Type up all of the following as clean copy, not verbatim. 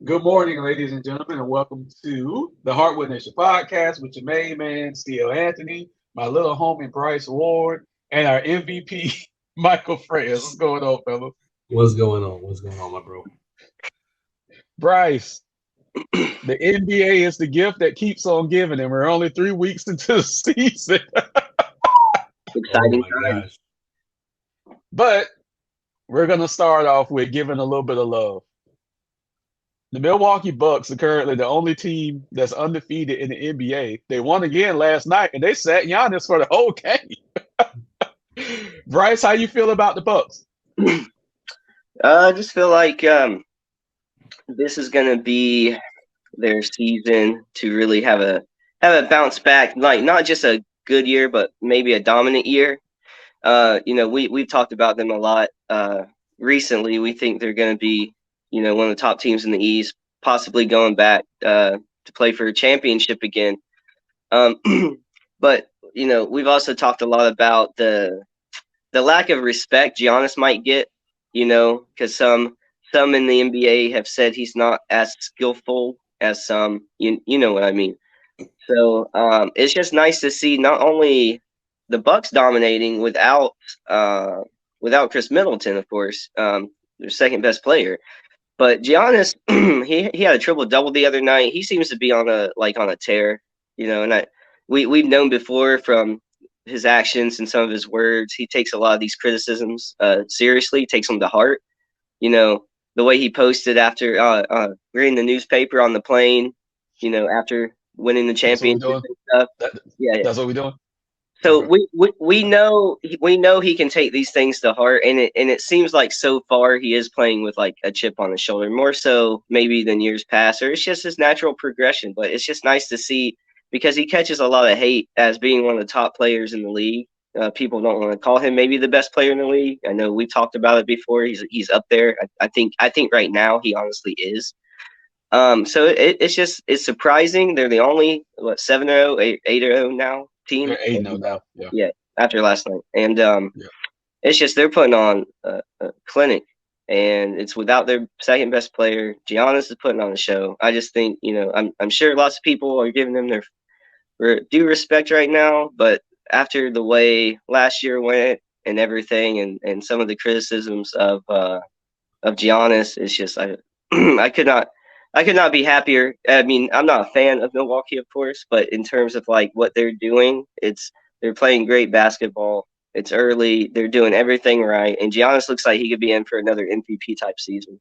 Good morning, ladies and gentlemen, and welcome to the Hardwood Nation podcast with your main man, Steele Anthony, my little homie, Bryce Ward, and our MVP, Michael Freyes. What's going on, fellas? What's going on? What's going on, my bro? Bryce, the NBA is the gift that keeps on giving, and we're only 3 weeks into the season. Oh Exciting my time. gosh. But we're going to start off with giving a little bit of love. The Milwaukee Bucks are currently the only team that's undefeated in the NBA. They won again last night, and they sat Giannis for the whole game. Bryce, how you feel about the Bucks? I just feel like this is gonna be their season to really have a bounce back, like not just a good year, but maybe a dominant year. We've talked about them a lot recently. We think they're gonna be, one of the top teams in the East, possibly going back to play for a championship again. Um, but we've also talked a lot about the lack of respect Giannis might get, because some in the NBA have said he's not as skillful as some. You know what I mean. So it's just nice to see not only the Bucks dominating without Chris Middleton, of course, their second best player, but Giannis he had a triple double the other night. He seems to be on a tear, and we've known before from his actions and some of his words. He takes a lot of these criticisms seriously, takes them to heart. You know, the way he posted after reading the newspaper on the plane, after winning the That's what we're championship doing. and stuff. That, Yeah, yeah. that's what we're doing. So Okay. we know he can take these things to heart, and it seems like so far he is playing with like a chip on his shoulder, more so maybe than years past, or it's just his natural progression. But it's just nice to see because he catches a lot of hate as being one of the top players in the league. People don't want to call him maybe the best player in the league. I know we've talked about it before. He's up there. I think right now he honestly is. So it's surprising. They're the only 7-0, 8-0 now They're team. 8-0 And, now. Yeah. yeah, after last night, and Yeah. it's just they're putting on a clinic, and it's without their second best player. Giannis is putting on a show. I just think I'm sure lots of people are giving them their due respect right now, but after the way last year went and everything, and some of the criticisms of Giannis, it's just I could not. I could not be happier. I mean, I'm not a fan of Milwaukee, of course, but in terms of like what they're doing, they're playing great basketball. It's early. They're doing everything right, and Giannis looks like he could be in for another MVP type season.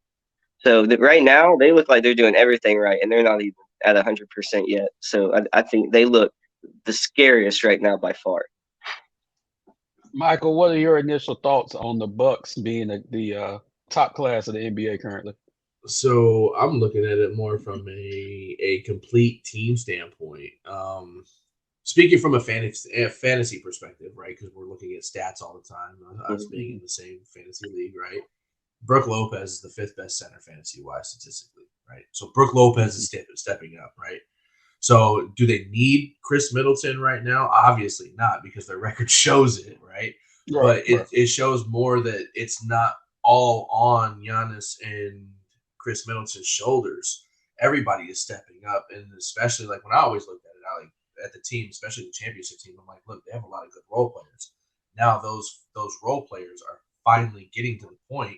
So right now, they look like they're doing everything right, and they're not even at 100% yet. So I think they look the scariest right now by far. Michael, what are your initial thoughts on the Bucks being the top class of the NBA currently? So I'm looking at it more from a complete team standpoint. Speaking from a fantasy perspective, right? Because we're looking at stats all the time. Us being Mhm. in the same fantasy league, right? Brooke Lopez is the fifth best center fantasy wise statistically, right? So Brooke Lopez is stepping up, right? So do they need Chris Middleton right now? Obviously not, because their record shows it, right? Right, But right. it shows more that it's not all on Giannis and Chris Middleton's shoulders. Everybody is stepping up, and especially like when I always looked at it, I like at the team, especially the championship team. I'm like, look, they have a lot of good role players. Now those role players are finally getting to the point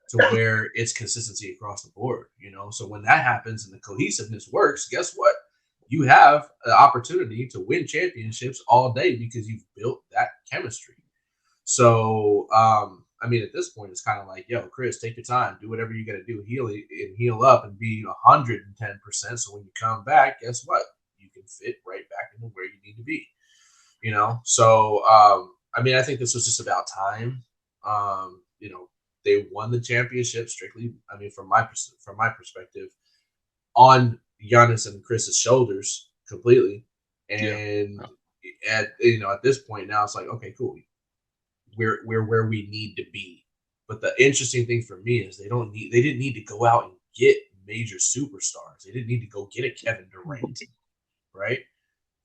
to where it's consistency across the board. So when that happens and the cohesiveness works, guess what? You have the opportunity to win championships all day because you've built that chemistry. So, I mean, at this point, it's kind of like, yo, Chris, take your time, do whatever you got to do, heal up, and be 110%. So when you come back, guess what? You can fit right back into where you need to be. So I mean, I think this was just about time. They won the championship strictly. I mean, from my perspective, on Giannis and Chris's shoulders completely. Yeah. And Yeah. at this point now, it's like, okay, cool, we're where we need to be. But the interesting thing for me is they didn't need to go out and get major superstars. They didn't need to go get a Kevin Durant, right?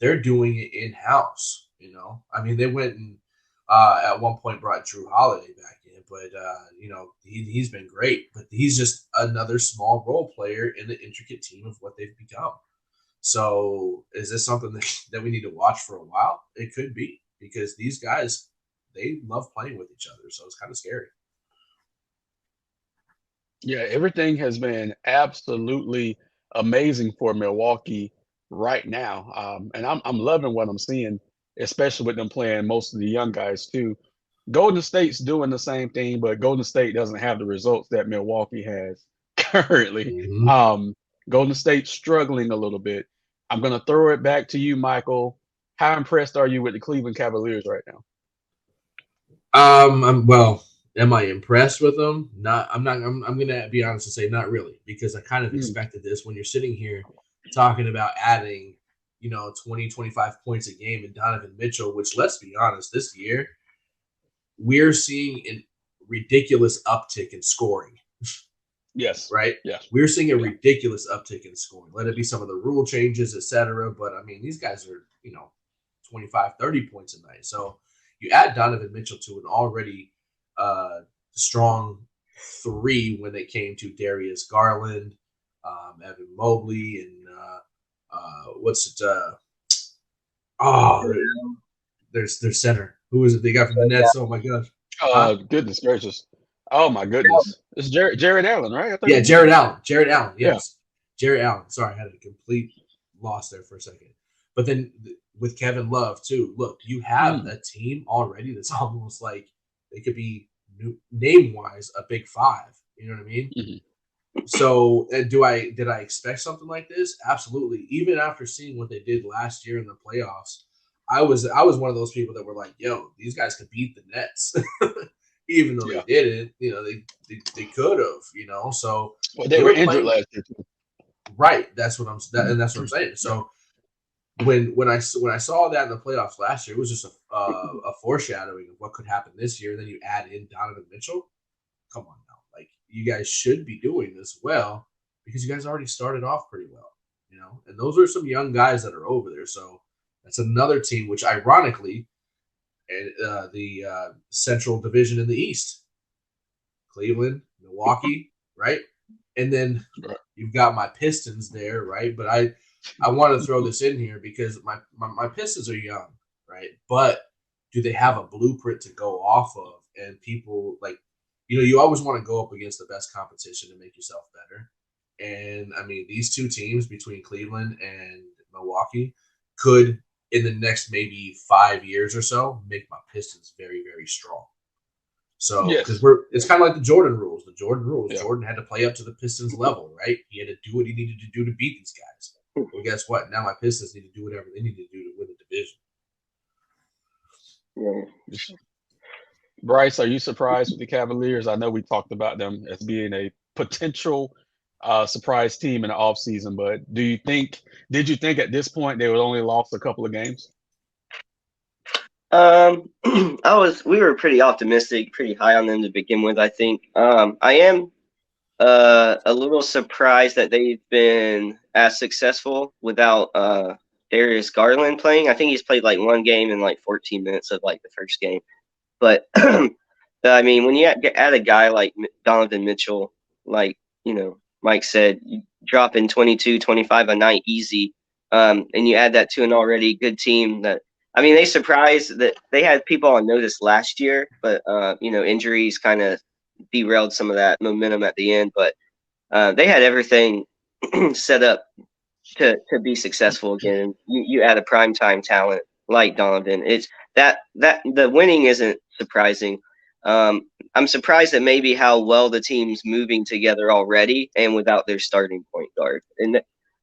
They're doing it in house. I mean, they went and at one point brought Drew Holiday back in, but he's been great. But he's just another small role player in the intricate team of what they've become. So is this something that we need to watch for a while? It could be, because these guys, they love playing with each other, so it's kind of scary. Yeah, everything has been absolutely amazing for Milwaukee right now, and I'm loving what I'm seeing, especially with them playing most of the young guys too. Golden State's doing the same thing, but Golden State doesn't have the results that Milwaukee has currently. Mm-hmm. Um, Golden State's struggling a little bit. I'm gonna throw it back to you, Michael. How impressed are you with the Cleveland Cavaliers right now? Well, am I impressed with them? Not. I'm not. I'm gonna be honest and say not really, because I kind of Mm, expected this. When you're sitting here talking about adding, 20, 25 points a game in Donovan Mitchell, which, let's be honest, this year we're seeing a ridiculous uptick in scoring. yes, Right? yes, We're seeing a yeah, ridiculous uptick in scoring. Let it be some of the rule changes, etc. But I mean, these guys are 25, 30 points a night. So you add Donovan Mitchell to an already strong three when it came to Darius Garland, Evan Mobley, and what's it? Oh, there's their center. Who is it they got from the Nets? Oh my gosh. Huh? Goodness gracious. Oh my goodness. It's Jared Allen, right? I think Yeah, his name. Jared Allen. Jared Allen. Yeah. Yes, Jared Allen. Sorry, I had a complete loss there for a second. But then with Kevin Love too, look, you have Mm, a team already that's almost like they could be name wise a big five. You know what I mean? mhm. So did I expect something like this? Absolutely. Even after seeing what they did last year in the playoffs, I was one of those people that were like, "Yo, these guys could beat the Nets," even though they Yeah. didn't. They could have. So Well, they they were were injured playing last year too. right. And that's what I'm saying. Yeah. So when I saw that in the playoffs last year, it was just a foreshadowing of what could happen this year. And then you add in Donovan Mitchell. Come on now, like you guys should be doing this well, because you guys already started off pretty well, And those are some young guys that are over there. So that's another team, which ironically, and the Central Division in the East, Cleveland, Milwaukee, right? And then Right. you've got my Pistons there, right? But I want to throw this in here because my Pistons are young, right? But do they have a blueprint to go off of? And people like, you always want to go up against the best competition to make yourself better. And I mean, these two teams between Cleveland and Milwaukee could, in the next maybe 5 years or so, make my Pistons very, very strong. So, because Yes. it's kind of like the Jordan rules. The Jordan rules. Yeah. Jordan had to play up to the Pistons level, right? He had to do what he needed to do to beat these guys. Well, guess what? Now my Pistons need to do whatever they need to do to win the division. Yeah. Bryce, are you surprised with the Cavaliers? I know we talked about them as being a potential surprise team in the offseason, but did you think at this point they would only lost a couple of games? We were pretty optimistic, pretty high on them to begin with. I think. I am a little surprised that they've been as successful without Darius Garland playing. I think he's played like one game in like 14 minutes of like the first game. But I mean, when you add a guy like Donovan Mitchell, like Mike said, you drop in 22, 25 a night easy, and you add that to an already good team that. I mean, they surprised that they had people on notice last year, but injuries kind of derailed some of that momentum at the end. But they had everything set up to be successful again. You add a primetime talent like Donovan. It's that the winning isn't surprising. I'm surprised at maybe how well the team's moving together already and without their starting point guard. And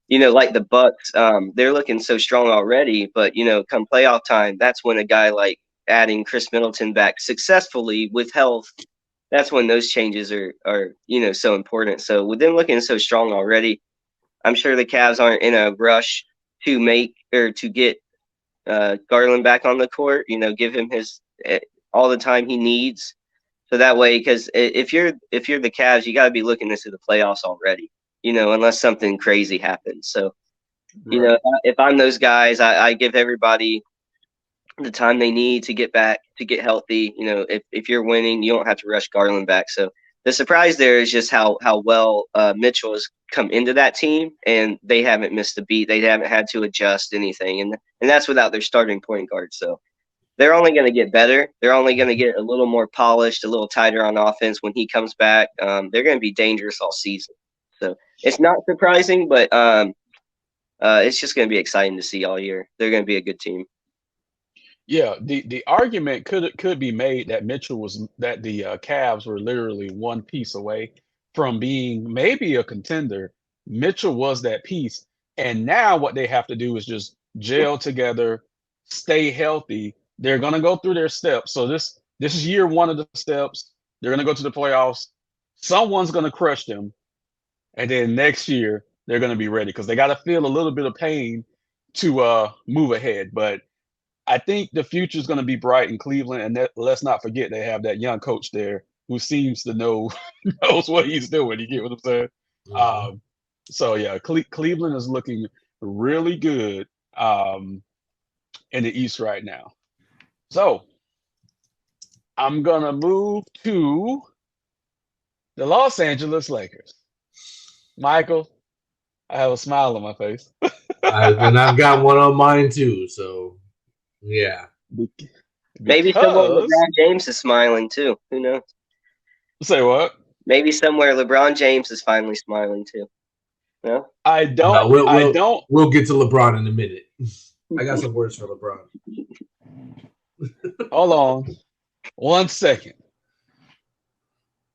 like the Bucks, they're looking so strong already. But come playoff time, that's when a guy like adding Chris Middleton back successfully with health. That's when those changes are so important. So with them looking so strong already, I'm sure the Cavs aren't in a rush to make or to get Garland back on the court. Give him his all the time he needs. So that way, because if you're the Cavs, you got to be looking into the playoffs already. Unless something crazy happens. So Right. if I'm those guys, I give everybody the time they need to get back to get healthy. If you're winning, you don't have to rush Garland back. So the surprise there is just how well Mitchell has come into that team, and they haven't missed a beat. They haven't had to adjust anything, and that's without their starting point guard. So they're only going to get better. They're only going to get a little more polished, a little tighter on offense when he comes back. They're going to be dangerous all season. So it's not surprising, but it's just going to be exciting to see all year. They're going to be a good team. Yeah, the argument could be made that the Cavs were literally one piece away from being maybe a contender. Mitchell was that piece, and now what they have to do is just gel together, stay healthy. They're gonna go through their steps. So this is year one of the steps. They're gonna go to the playoffs. Someone's gonna crush them, and then next year they're gonna be ready because they got to feel a little bit of pain to move ahead. But I think the future is going to be bright in Cleveland, and let's not forget they have that young coach there who seems to knows what he's doing. You get what I'm saying? Mhm. So yeah, Cleveland is looking really good in the East right now. So I'm gonna move to the Los Angeles Lakers. Michael, I have a smile on my face. And I've got one on mine too. So yeah. Maybe somewhere Because LeBron James is smiling too. Who knows? say what? Maybe somewhere LeBron James is finally smiling too. No? I No, don't. we'll, I we'll don't. we'll get to LeBron in a minute. I got some words for LeBron. Hold on. 1 second.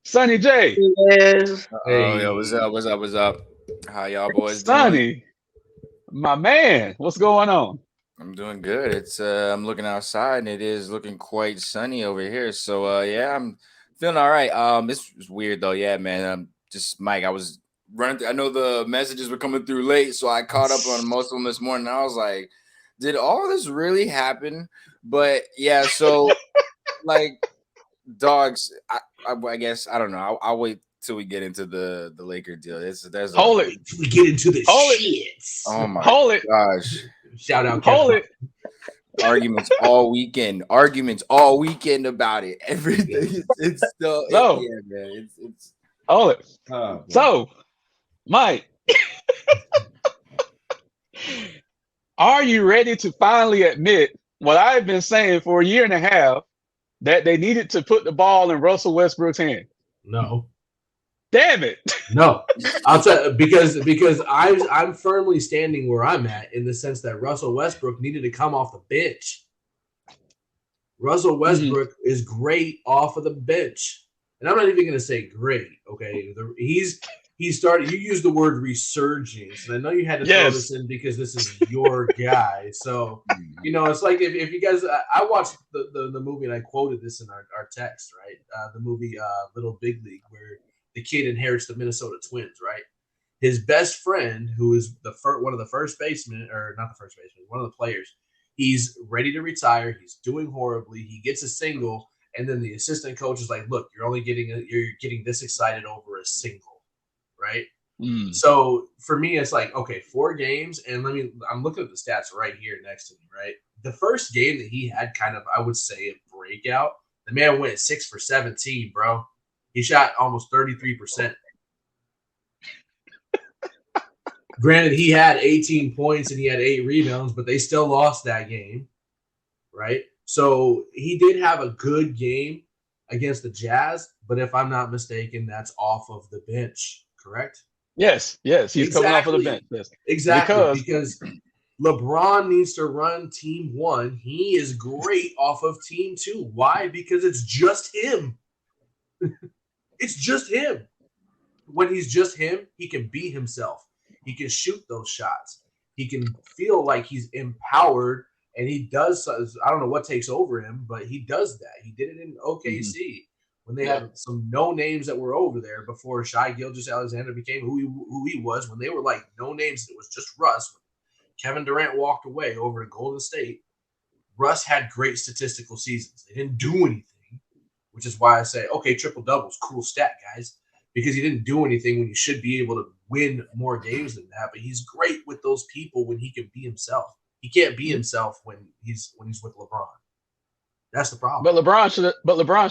Sonny J. Yes. Oh, yo, what's up? What's up? What's up? How y'all boys doing? Sonny, my man. What's going on? I'm doing good. I'm looking outside and it is looking quite sunny over here. So yeah, I'm feeling all right. It's weird though. Yeah, man. Just Mike, I was running through, I know the messages were coming through late, so I caught up on most of them this morning. I was like, did all this really happen? But yeah, so like dogs, I guess I don't know. I'll wait till we get into the Laker deal. There's a Hold it. We get into the Hold it. shits. oh my Hold it. gosh. Shout out, Kevin. Hold it. Arguments all weekend. Arguments all weekend about it. Everything. It's still. So- yeah, man. It's. Hold it. Oh, So, Mike, are you ready to finally admit what I've been saying for a year and a half that they needed to put the ball in Russell Westbrook's hand? No. Damn it. No, I'll tell because I'm firmly standing where I'm at in the sense that Russell Westbrook needed to come off the bench. Russell Westbrook is great off of the bench, and I'm not even going to say great. Okay, he started. You used the word resurgence, and I know you had to throw this in because this is your guy. So it's like if you guys, I watched the movie and I quoted this in our text, right? The movie Little Big League, where the kid inherits the Minnesota Twins, right? His best friend, who is one of the first basemen, or not the first baseman, one of the players, he's ready to retire. He's doing horribly. He gets a single, and then the assistant coach is like, "Look, you're getting this excited over a single, right?" So for me, it's like, okay, 4 games, and I'm looking at the stats right here next to me, right? The first game that he had kind of, I would say, a breakout. The man went 6 for 17, bro. He shot almost 33%. Granted, he had 18 points and he had 8 rebounds, but they still lost that game, right? So he did have a good game against the Jazz, but if I'm not mistaken, that's off of the bench, correct? Yes. He's coming off of the bench. Yes. Exactly, because LeBron needs to run Team 1. He is great off of Team 2. Why? Because it's just him. It's just him. When he's just him, he can be himself. He can shoot those shots. He can feel like he's empowered, and he does. I don't know what takes over him, but he does that. He did it in OKC when they had some no names that were over there before Shai Gilgeous-Alexander became who he was. When they were like no names, it was just Russ. Kevin Durant walked away over to Golden State. Russ had great statistical seasons. They didn't do anything. Which is why I say, okay, triple doubles, cool stat, guys, because he didn't do anything when you should be able to win more games than that. But he's great with those people when he can be himself. He can't be himself when he's with LeBron. That's the problem. But LeBron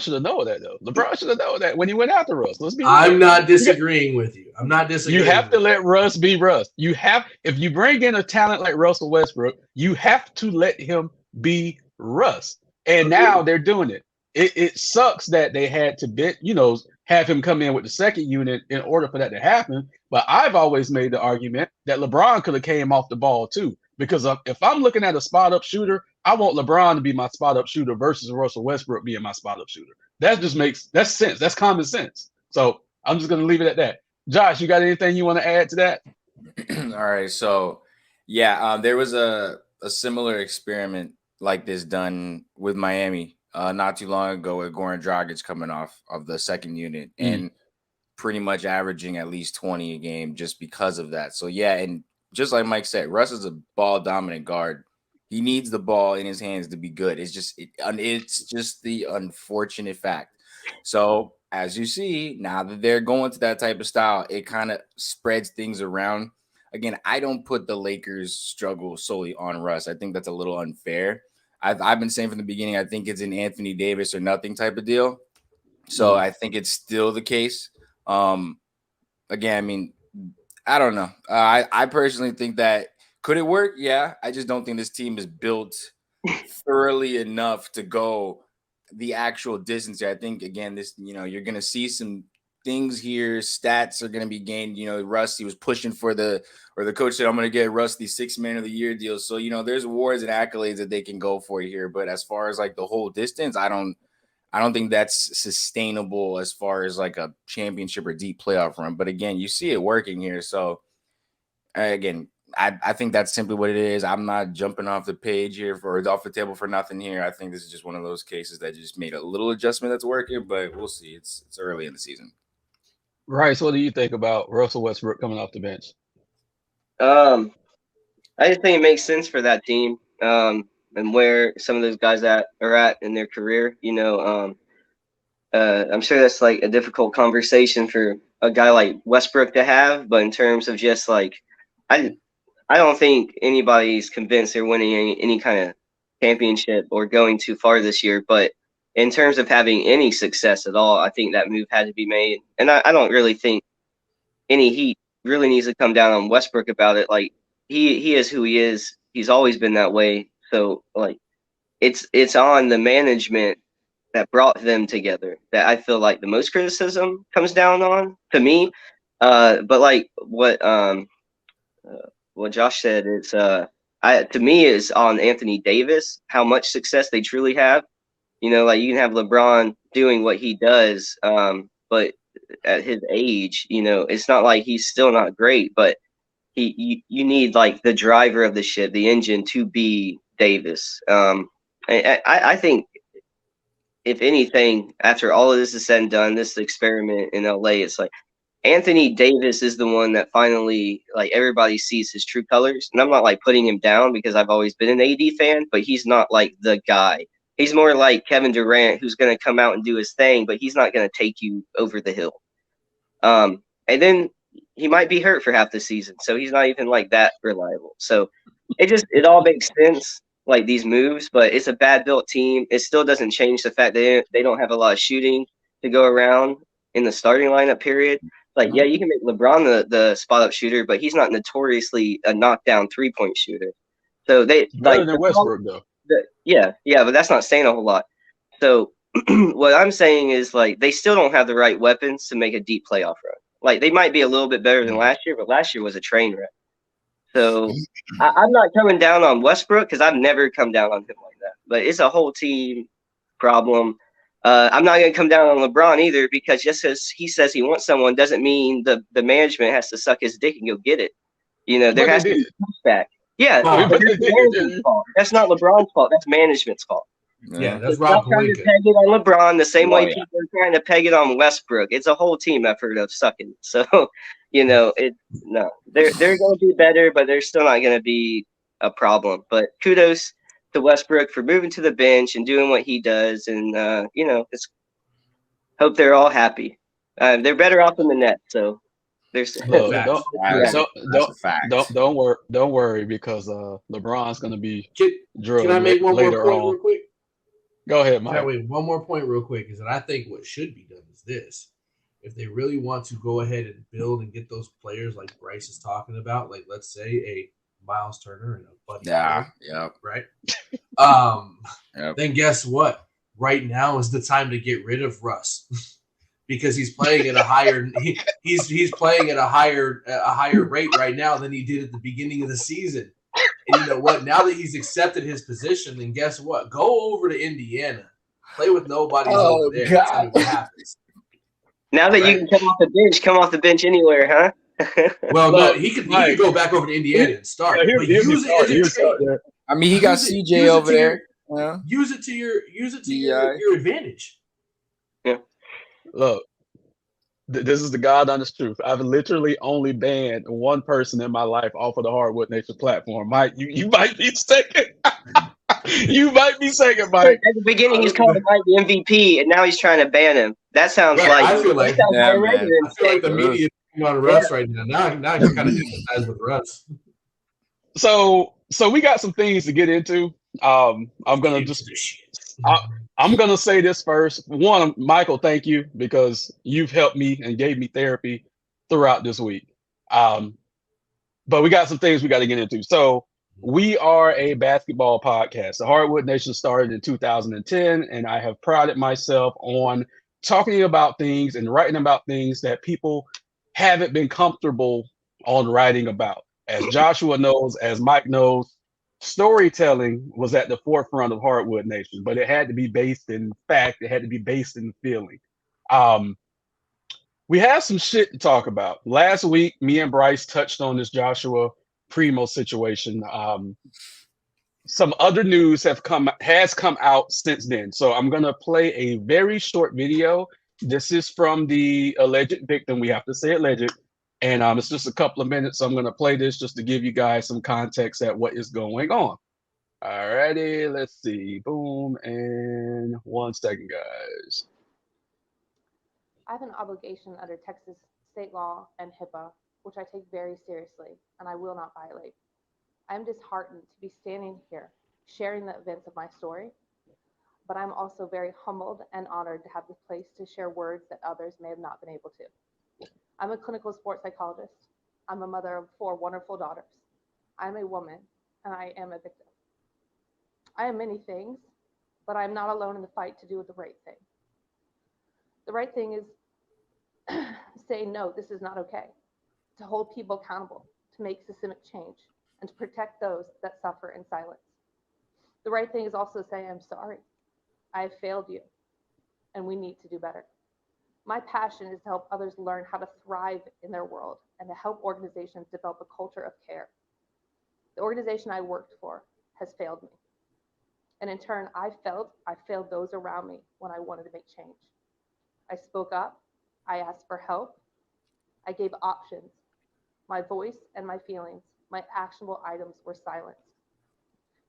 should have known that though. LeBron should have known that when he went after Russ. Let's be real. I'm not disagreeing with you. I'm not disagreeing. You have to let Russ be Russ. If you bring in a talent like Russell Westbrook, you have to let him be Russ. And now they're doing it. It sucks that they had to have him come in with the second unit in order for that to happen. But I've always made the argument that LeBron could have came off the ball too. Because if I'm looking at a spot up shooter, I want LeBron to be my spot up shooter versus Russell Westbrook being my spot up shooter. That's sense. That's common sense. So I'm just going to leave it at that. Josh, you got anything you want to add to that? All right. So, yeah, there was a similar experiment like this done with Miami not too long ago with Goran Dragic coming off of the second unit and pretty much averaging at least 20 a game just because of that. So, yeah, and just like Mike said, Russ is a ball-dominant guard. He needs the ball in his hands to be good. It's just the unfortunate fact. So, as you see, now that they're going to that type of style, it kind of spreads things around. Again, I don't put the Lakers' struggle solely on Russ. I think that's a little unfair. I've been saying from the beginning, I think it's an Anthony Davis or nothing type of deal. So I think it's still the case. Again, I mean, I don't know. I personally think that could it work? Yeah. I just don't think this team is built thoroughly enough to go the actual distance. I think, again, you're going to see some things here. Stats are going to be gained. Rusty was pushing or the coach said, I'm going to get Rusty 6 Man of the Year deal. So, there's awards and accolades that they can go for here. But as far as like the whole distance, I don't think that's sustainable as far as like a championship or deep playoff run. But again, you see it working here. So again, I think that's simply what it is. I'm not jumping off the page here or off the table for nothing here. I think this is just one of those cases that just made a little adjustment that's working, but we'll see. It's early in the season. Right. So what do you think about Russell Westbrook coming off the bench? I just think it makes sense for that team and where some of those guys are at in their career. I'm sure that's like a difficult conversation for a guy like Westbrook to have, but in terms of just like, I don't think anybody's convinced they're winning any kind of championship or going too far this year. But in terms of having any success at all, I think that move had to be made. And I don't really think any heat really needs to come down on Westbrook about it. Like he is who he is. He's always been that way. So like it's on the management that brought them together that I feel like the most criticism comes down on to me. But like what Josh said is to me is on Anthony Davis, how much success they truly have. Like you can have LeBron doing what he does, but at his age, it's not like he's still not great, but you need like the driver of the ship, the engine to be Davis. I think if anything, after all of this is said and done, this experiment in LA, it's like Anthony Davis is the one that finally, like, everybody sees his true colors. And I'm not like putting him down because I've always been an AD fan, but he's not like the guy. He's more like Kevin Durant, who's going to come out and do his thing, but he's not going to take you over the hill. And then he might be hurt for half the season, so he's not even like that reliable. So it all makes sense, like these moves, but it's a bad built team. It still doesn't change the fact that they don't have a lot of shooting to go around in the starting lineup period. Like, yeah, you can make LeBron the spot up shooter, but he's not notoriously a knockdown 3-point shooter. So better than Westbrook though. Yeah, but that's not saying a whole lot. So what I'm saying is, like, they still don't have the right weapons to make a deep playoff run. Like, they might be a little bit better than last year, but last year was a train wreck. So I'm not coming down on Westbrook because I've never come down on him like that. But it's a whole team problem. I'm not going to come down on LeBron either because just as he says he wants someone doesn't mean the management has to suck his dick and go get it. There has to be pushback. Yeah, but that's management's fault. That's not LeBron's fault. That's management's fault. Yeah, that's Rob trying to peg it on LeBron the same way people are trying to peg it on Westbrook. It's a whole team effort of sucking. So, they're going to be better, but they're still not going to be a problem. But kudos to Westbrook for moving to the bench and doing what he does, and it's hope they're all happy. They're better off in the net, so there's don't worry because LeBron's going to be drugged Can I make one later more point on. real quick? Go ahead, Mike. Wait, one more point real quick is that I think what should be done is this. If they really want to go ahead and build and get those players like Bryce is talking about, like let's say a Miles Turner and a Buddy Hield, right? Then guess what? Right now is the time to get rid of Russ because he's playing at a higher he's playing at a higher rate right now than he did at the beginning of the season. And you know what? Now that he's accepted his position, then guess what? Go over to Indiana, play with nobody over there. God. Tell me what happens. Now that you can come off the bench anywhere, huh? Well, no, he could go back over to Indiana and start. Yeah, but use it as a trade. I mean, he got CJ over there. Use it to your advantage. Yeah. Look, this is the God honest truth. I've literally only banned one person in my life off of the Hardwood Nation platform. Mike, you might be second. You might be second, Mike. At the beginning, he's calling Mike the MVP, and now he's trying to ban him. That sounds like I feel like the media is on Russ right now. Now you're kind of emphasized with Russ. So we got some things to get into. I'm gonna say this first. One, Michael, thank you because you've helped me and gave me therapy throughout this week. But we got some things we got to get into. So we are a basketball podcast. The Hardwood Nation started in 2010, and I have prided myself on talking about things and writing about things that people haven't been comfortable on writing about. As Joshua knows, as Mike knows, storytelling was at the forefront of Hardwood Nation, but it had to be based in fact. It had to be based in feeling. We have some shit to talk about. Last week, me and Bryce touched on this Joshua Primo situation. Some other news has come out since then. So I'm gonna play a very short video. This is from the alleged victim. We have to say alleged. And it's just a couple of minutes. So I'm going to play this just to give you guys some context at what is going on. All righty, let's see. Boom. And 1 second, guys. I have an obligation under Texas state law and HIPAA, which I take very seriously, and I will not violate. I am disheartened to be standing here sharing the events of my story, but I'm also very humbled and honored to have the place to share words that others may have not been able to. I'm a clinical sports psychologist. I'm a mother of 4 wonderful daughters. I'm a woman, and I am a victim. I am many things, but I'm not alone in the fight to do the right thing. The right thing is saying, no, this is not okay, to hold people accountable, to make systemic change, and to protect those that suffer in silence. The right thing is also saying, I'm sorry. I have failed you, and we need to do better. My passion is to help others learn how to thrive in their world and to help organizations develop a culture of care. The organization I worked for has failed me. And in turn, I failed those around me when I wanted to make change. I spoke up, I asked for help, I gave options. My voice and my feelings, my actionable items were silenced.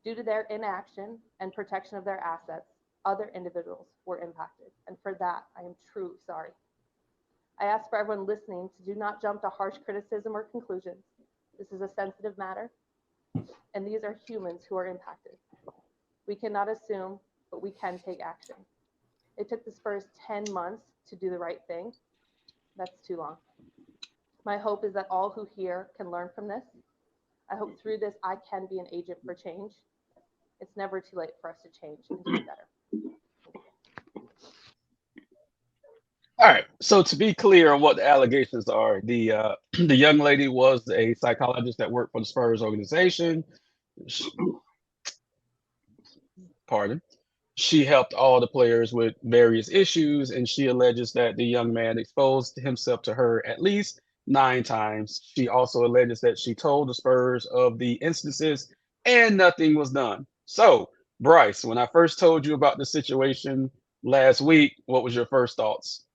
Due to their inaction and protection of their assets, other individuals were impacted, and for that, I am truly sorry. I ask for everyone listening to do not jump to harsh criticism or conclusions. This is a sensitive matter, and these are humans who are impacted. We cannot assume, but we can take action. It took the Spurs 10 months to do the right thing. That's too long. My hope is that all who hear can learn from this. I hope through this, I can be an agent for change. It's never too late for us to change and do better. All right. So to be clear on what the allegations are, the young lady was a psychologist that worked for the Spurs organization. She helped all the players with various issues, and she alleges that the young man exposed himself to her at least 9 times. She also alleges that she told the Spurs of the instances and nothing was done. So, Bryce, when I first told you about the situation last week, what was your first thoughts?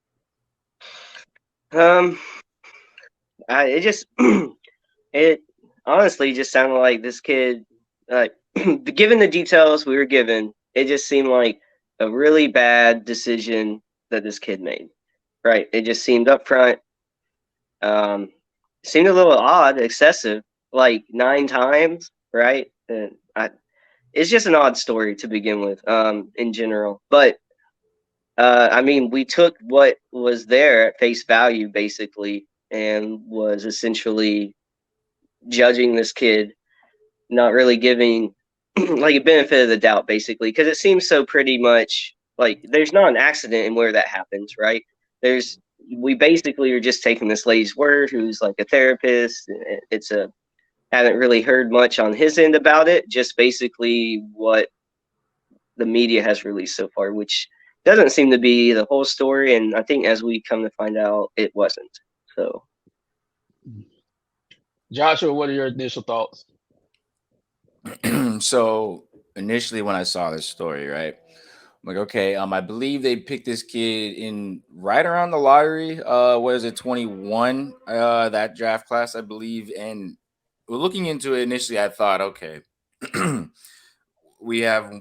It honestly just sounded like this kid, given the details we were given, it just seemed like a really bad decision that this kid made, right? It just seemed upfront, seemed a little odd, excessive, like 9 times, right? And it's just an odd story to begin with, in general. But I mean, we took what was there at face value, basically, and was essentially judging this kid, not really giving like a benefit of the doubt, basically, because it seems so pretty much like there's not an accident in where that happens, right? There's we basically are just taking this lady's word, who's like a therapist. It's a haven't really heard much on his end about it, just basically what the media has released so far, which doesn't seem to be the whole story. And I think as we come to find out, it wasn't. So, Joshua, what are your initial thoughts? So initially when I saw this story, right, I'm like, okay, I believe they picked this kid in right around the lottery. What is it, 21? That draft class, I believe. And looking into it initially, I thought, okay, we have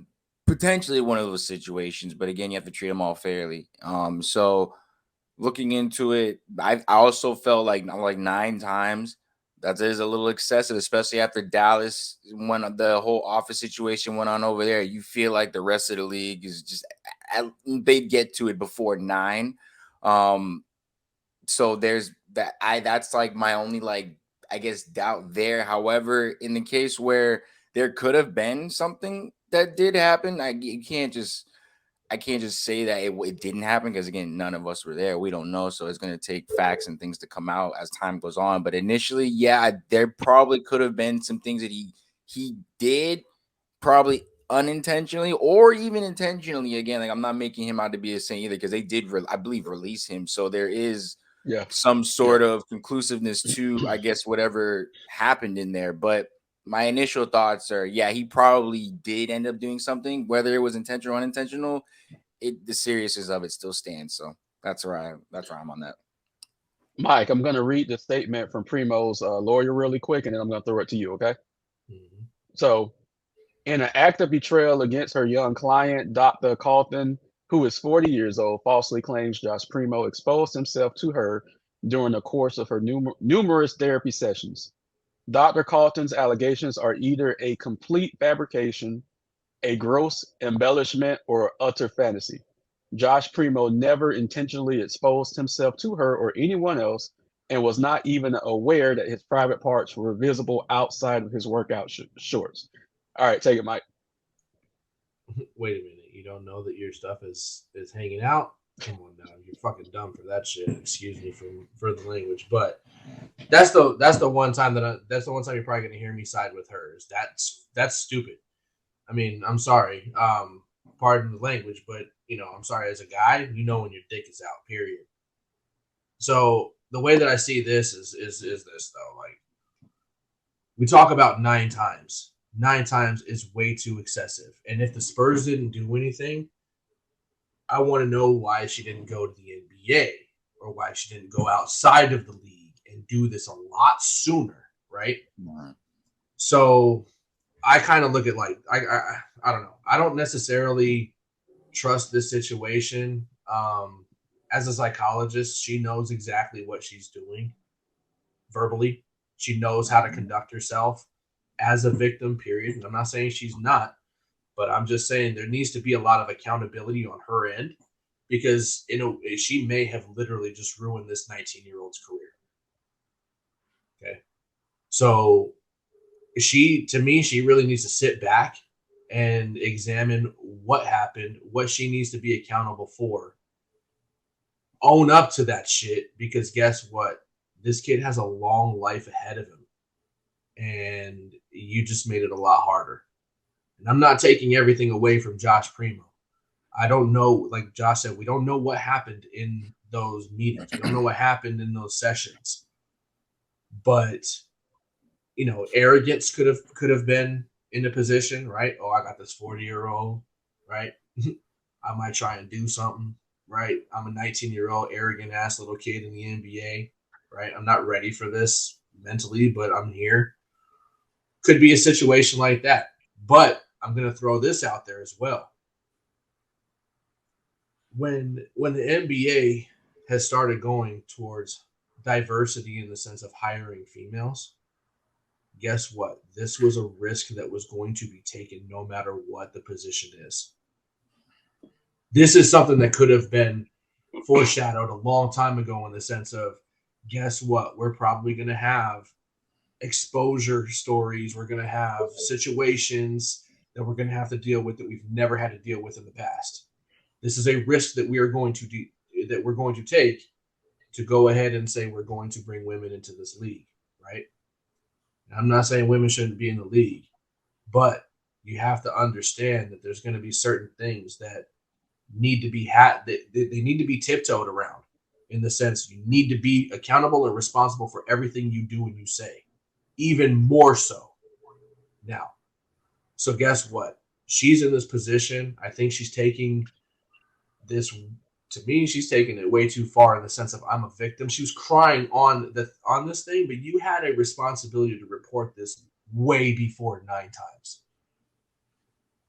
potentially one of those situations, but again, you have to treat them all fairly. So looking into it, I also felt like 9 times that is a little excessive, especially after Dallas when the whole office situation went on over there. You feel like the rest of the league is just they'd get to it before 9. So there's that. That's like my only I guess doubt there. However, in the case where there could have been something that did happen, I can't just say that it didn't happen because again, none of us were there. We don't know, so it's going to take facts and things to come out as time goes on. But initially, yeah, there probably could have been some things that he did, probably unintentionally or even intentionally. Again, like I'm not making him out to be a saint either because they did, I believe, release him. So there is some sort of conclusiveness to, I guess, whatever happened in there. But my initial thoughts are, yeah, he probably did end up doing something, whether it was intentional or unintentional. The seriousness of it still stands. So that's where I'm on that. Mike, I'm going to read the statement from Primo's lawyer really quick, and then I'm going to throw it to you, okay? Mm-hmm. So, in an act of betrayal against her young client, Dr. Carlton, who is 40 years old, falsely claims Josh Primo exposed himself to her during the course of her numerous therapy sessions. Dr. Carlton's allegations are either a complete fabrication, a gross embellishment, or utter fantasy. Josh Primo never intentionally exposed himself to her or anyone else and was not even aware that his private parts were visible outside of his workout shorts. All right, take it, Mike. Wait a minute. You don't know that your stuff is hanging out? Come on now. You're fucking dumb for that shit. Excuse me for the language, but that's the one time that's the one time you're probably gonna hear me side with her. Is that's stupid. I mean, I'm sorry. Pardon the language, but I'm sorry. As a guy, you know when your dick is out. Period. So the way that I see this is this though. Like we talk about 9 times. 9 times is way too excessive. And if the Spurs didn't do anything, I want to know why she didn't go to the NBA or why she didn't go outside of the league and do this a lot sooner, right? Right. So I kind of look at like I don't know. I don't necessarily trust this situation. As a psychologist, she knows exactly what she's doing verbally. She knows how to conduct herself as a victim, period. And I'm not saying she's not, but I'm just saying there needs to be a lot of accountability on her end because she may have literally just ruined this 19-year-old's career. Okay. So to me, she really needs to sit back and examine what happened, what she needs to be accountable for. Own up to that shit because guess what? This kid has a long life ahead of him. And you just made it a lot harder. And I'm not taking everything away from Josh Primo. I don't know, like Josh said, we don't know what happened in those meetings. We don't know what happened in those sessions. But arrogance could have been in a position, right? Oh, I got this 40-year-old, right? I might try and do something, right? I'm a 19-year-old arrogant ass little kid in the NBA, right? I'm not ready for this mentally, but I'm here. Could be a situation like that. But I'm going to throw this out there as well. When the NBA has started going towards diversity in the sense of hiring females, guess what? This was a risk that was going to be taken no matter what the position is. This is something that could have been foreshadowed a long time ago in the sense of, guess what? We're probably going to have exposure stories. We're going to have situations that we're going to have to deal with that we've never had to deal with in the past. This is a risk that we are going to do, that we're going to take to go ahead and say we're going to bring women into this league, right? And I'm not saying women shouldn't be in the league, but you have to understand that there's going to be certain things that need to be they need to be tiptoed around, in the sense you need to be accountable and responsible for everything you do and you say, even more so now. So guess what? She's in this position. I think she's taking this, to me, she's taking it way too far in the sense of, I'm a victim. She was crying on this thing, but you had a responsibility to report this way before 9 times.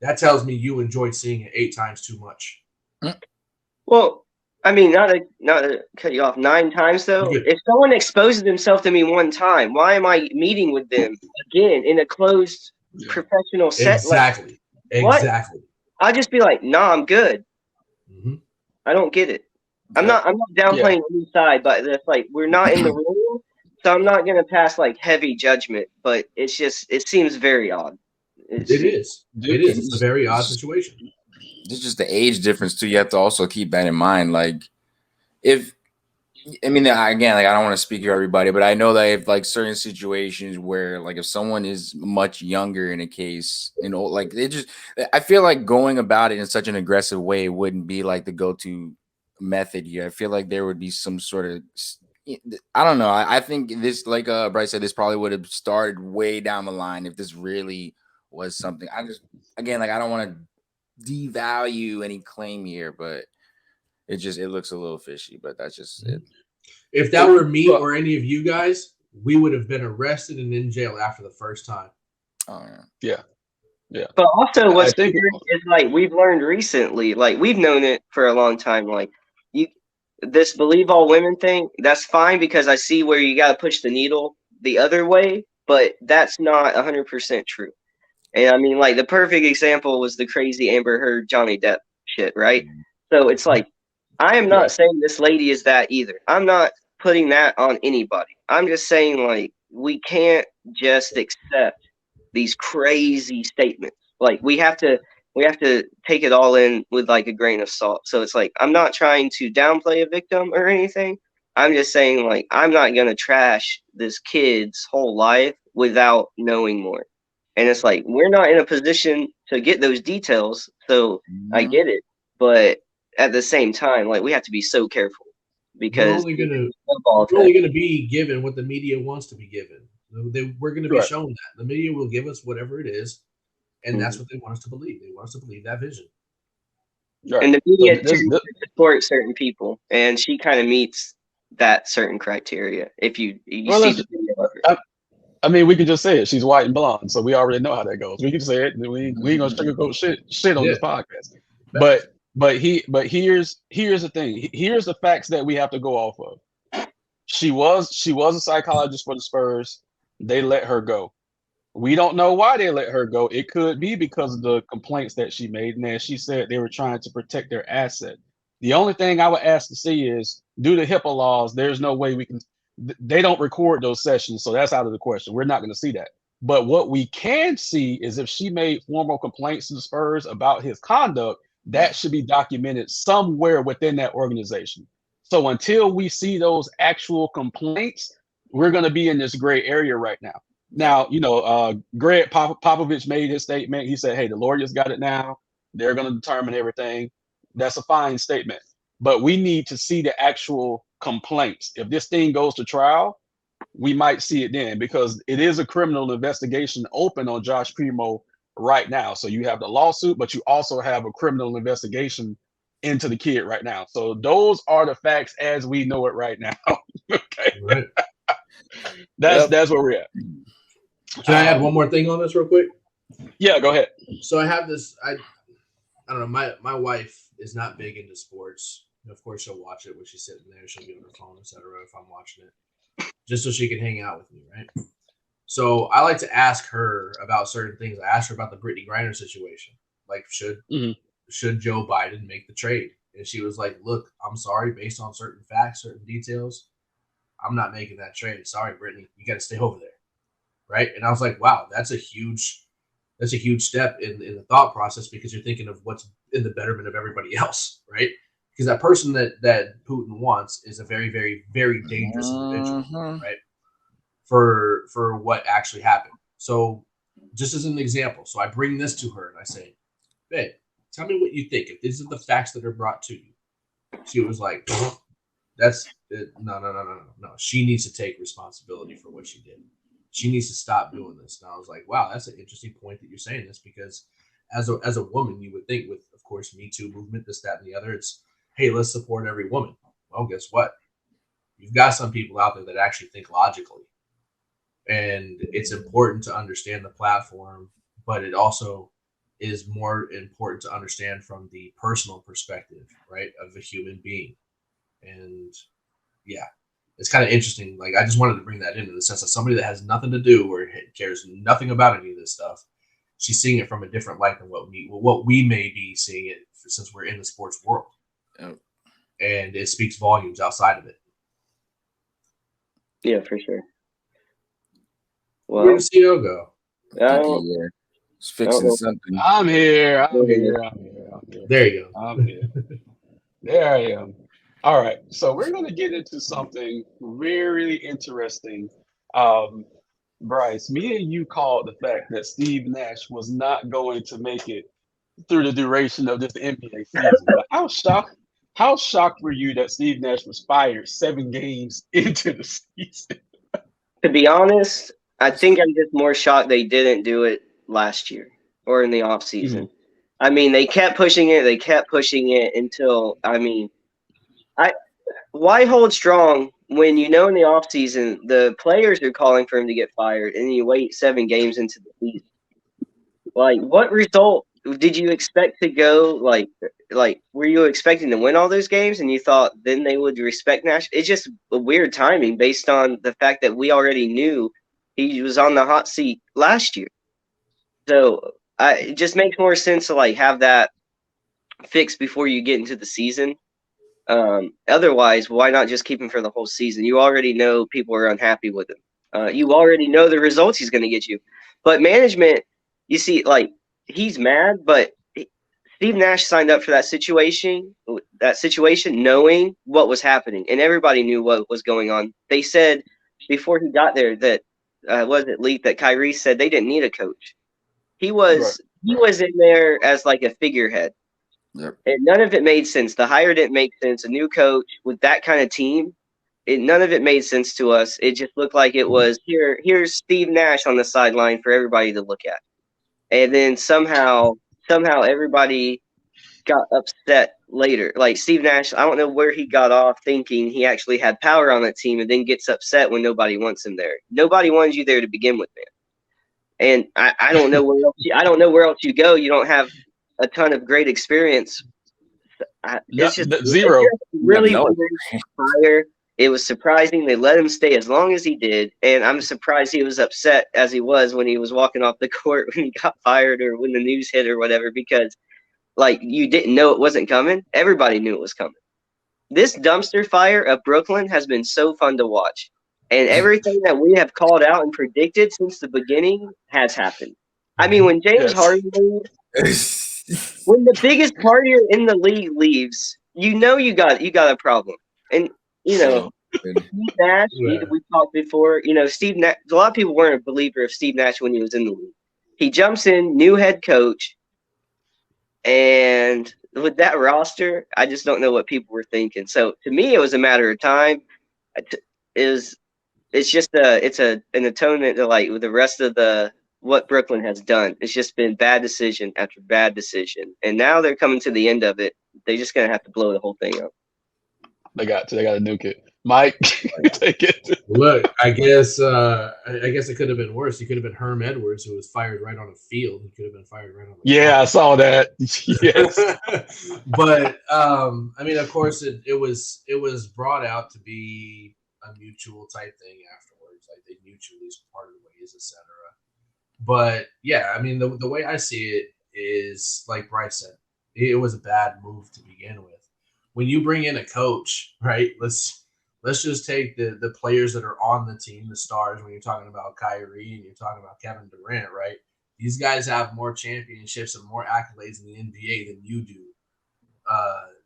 That tells me you enjoyed seeing it 8 times too much. Well, I mean, not to cut you off 9 times though. If someone exposes themselves to me 1 time, why am I meeting with them again in a closed professional set? Exactly. Like, exactly. I'll just be like, nah, I'm good. Mm-hmm. I don't get it. I'm not downplaying any side, but it's like we're not in the room, so I'm not gonna pass like heavy judgment. But it seems very odd. It is. It's a very odd situation. It's just the age difference too. You have to also keep that in mind. Like, I don't want to speak for everybody, but I know that if like certain situations where like if someone is much younger in a case, like I feel like going about it in such an aggressive way wouldn't be like the go-to method here. I feel like there would be some sort of, I don't know. I think this, like Bryce said, this probably would have started way down the line if this really was something. I don't want to devalue any claim here, but it looks a little fishy. But that's just it. If that were me or any of you guys, we would have been arrested and in jail after the first time. Oh yeah. But also, what's weird is like we've learned recently, like we've known it for a long time. Like this believe all women thing, that's fine because I see where you got to push the needle the other way, but that's not 100% true. And I mean, like the perfect example was the crazy Amber Heard Johnny Depp shit, right? So it's like, I am not saying this lady is that either. I'm not putting that on anybody. I'm just saying, like, we can't just accept these crazy statements. Like, we have to take it all in with like a grain of salt. So it's like, I'm not trying to downplay a victim or anything. I'm just saying, like, I'm not gonna trash this kid's whole life without knowing more. And it's like, we're not in a position to get those details. So I get it. But at the same time, like, we have to be so careful because we're only going to be given what the media wants to be given. We're going to be shown that. The media will give us whatever it is, and that's what they want us to believe. They want us to believe that vision. Right. And the media tends to support certain people, and she kind of meets that certain criteria. If you see the video of her. I mean, we could just say it. She's white and blonde, so we already know how that goes. We can say it. We ain't gonna sugarcoat shit on this podcast. But here's the thing. Here's the facts that we have to go off of. She was a psychologist for the Spurs. They let her go. We don't know why they let her go. It could be because of the complaints that she made, and as she said, they were trying to protect their asset. The only thing I would ask to see is, due to HIPAA laws, there's no way we can. They don't record those sessions, so that's out of the question. We're not going to see that. But what we can see is if she made formal complaints to the Spurs about his conduct, that should be documented somewhere within that organization. So until we see those actual complaints, we're going to be in this gray area right now. Now, Greg Popovich made his statement. He said, hey, the lawyers got it now. They're going to determine everything. That's a fine statement. But we need to see the actual complaints. If this thing goes to trial, we might see it then, because it is a criminal investigation open on Josh Primo right now. So you have the lawsuit, but you also have a criminal investigation into the kid right now. So those are the facts as we know it right now. Okay. Right. That's where we're at. Can I add one more thing on this real quick? Yeah, go ahead. So I have this, I don't know, my wife is not big into sports. Of course, she'll watch it when she's sitting there. She'll be on her phone, etc. if I'm watching it, just so she can hang out with me, right? So I like to ask her about certain things. I asked her about the Brittany Griner situation. Like, should Joe Biden make the trade? And she was like, look, I'm sorry, based on certain facts, certain details, I'm not making that trade. Sorry, Brittany, you got to stay over there. Right. And I was like, wow, that's a huge step in the thought process, because you're thinking of what's in the betterment of everybody else. Right. Because that person that Putin wants is a very, very, very dangerous individual. Right. For what actually happened. So just as an example, so I bring this to her and I say, babe, tell me what you think. If these are the facts that are brought to you. She was like, that's no. She needs to take responsibility for what she did. She needs to stop doing this. And I was like, wow, that's an interesting point that you're saying this, because as a woman, you would think with, of course, Me Too movement, this, that, and the other, it's, hey, let's support every woman. Well, guess what? You've got some people out there that actually think logically. And it's important to understand the platform, but it also is more important to understand from the personal perspective, right, of a human being. And yeah, it's kind of interesting. Like, I just wanted to bring that in the sense of somebody that has nothing to do or cares nothing about any of this stuff. She's seeing it from a different light than what we may be seeing it since we're in the sports world. And it speaks volumes outside of it. Yeah, for sure. Well, where does CEO go? He's fixing something. I'm here. There you go. I'm here. There I am. All right. So we're going to get into something really interesting. Bryce, me and you called the fact that Steve Nash was not going to make it through the duration of this NBA season. But how shocked were you that Steve Nash was fired 7 games into the season? To be honest, I think I'm just more shocked they didn't do it last year or in the off season. I mean, they kept pushing it until, I mean, why hold strong when you know in the off season the players are calling for him to get fired, and you wait 7 games into the season? Like, what result did you expect to go? Like, were you expecting to win all those games, and you thought then they would respect Nash? It's just a weird timing based on the fact that we already knew he was on the hot seat last year. So it just makes more sense to like have that fixed before you get into the season. Otherwise, why not just keep him for the whole season? You already know people are unhappy with him. You already know the results he's going to get you. But management, you see, like, he's mad, but Steve Nash signed up for that situation knowing what was happening, and everybody knew what was going on. They said before he got there that was it leaked that Kyrie said they didn't need a coach. He was in there as like a figurehead. Yep. And none of it made sense. The hire didn't make sense. A new coach with that kind of team, none of it made sense to us. It just looked like it was here's Steve Nash on the sideline for everybody to look at. And then somehow everybody got upset later. Like Steve Nash, I don't know where he got off thinking he actually had power on that team, and then gets upset when nobody wants him there. Nobody wanted you there to begin with, man. And I don't know where else where else you go. You don't have a ton of great experience. It's just zero. It's just really fire. It was surprising they let him stay as long as he did, and I'm surprised he was upset as he was when he was walking off the court when he got fired or when the news hit or whatever, because like you didn't know it wasn't coming. Everybody knew it was coming. This dumpster fire of Brooklyn has been so fun to watch, and everything that we have called out and predicted since the beginning has happened. I mean, when James Harden leaves, when the biggest partier in the league leaves, you know you got a problem. And you know, Steve Nash, we talked before. You know, Steve Nash. A lot of people weren't a believer of Steve Nash when he was in the league. He jumps in, new head coach, and with that roster, I just don't know what people were thinking. So to me, it was a matter of time. It's just an atonement to like the rest of what Brooklyn has done. It's just been bad decision after bad decision, and now they're coming to the end of it. They're just gonna have to blow the whole thing up. They got to nuke it. Mike, take it. Look, I guess it could have been worse. He could have been Herm Edwards, who was fired right on a field. He could have been fired right on the field. I saw that. Yes. But I mean, of course, it was brought out to be a mutual type thing afterwards. Like they mutually part of the way. employees, etc. But yeah, I mean, the way I see it is like Bryce said, it was a bad move to begin with. When you bring in a coach, right? Let's just take the players that are on the team, the stars. When you're talking about Kyrie and you're talking about Kevin Durant, right? These guys have more championships and more accolades in the NBA than you do,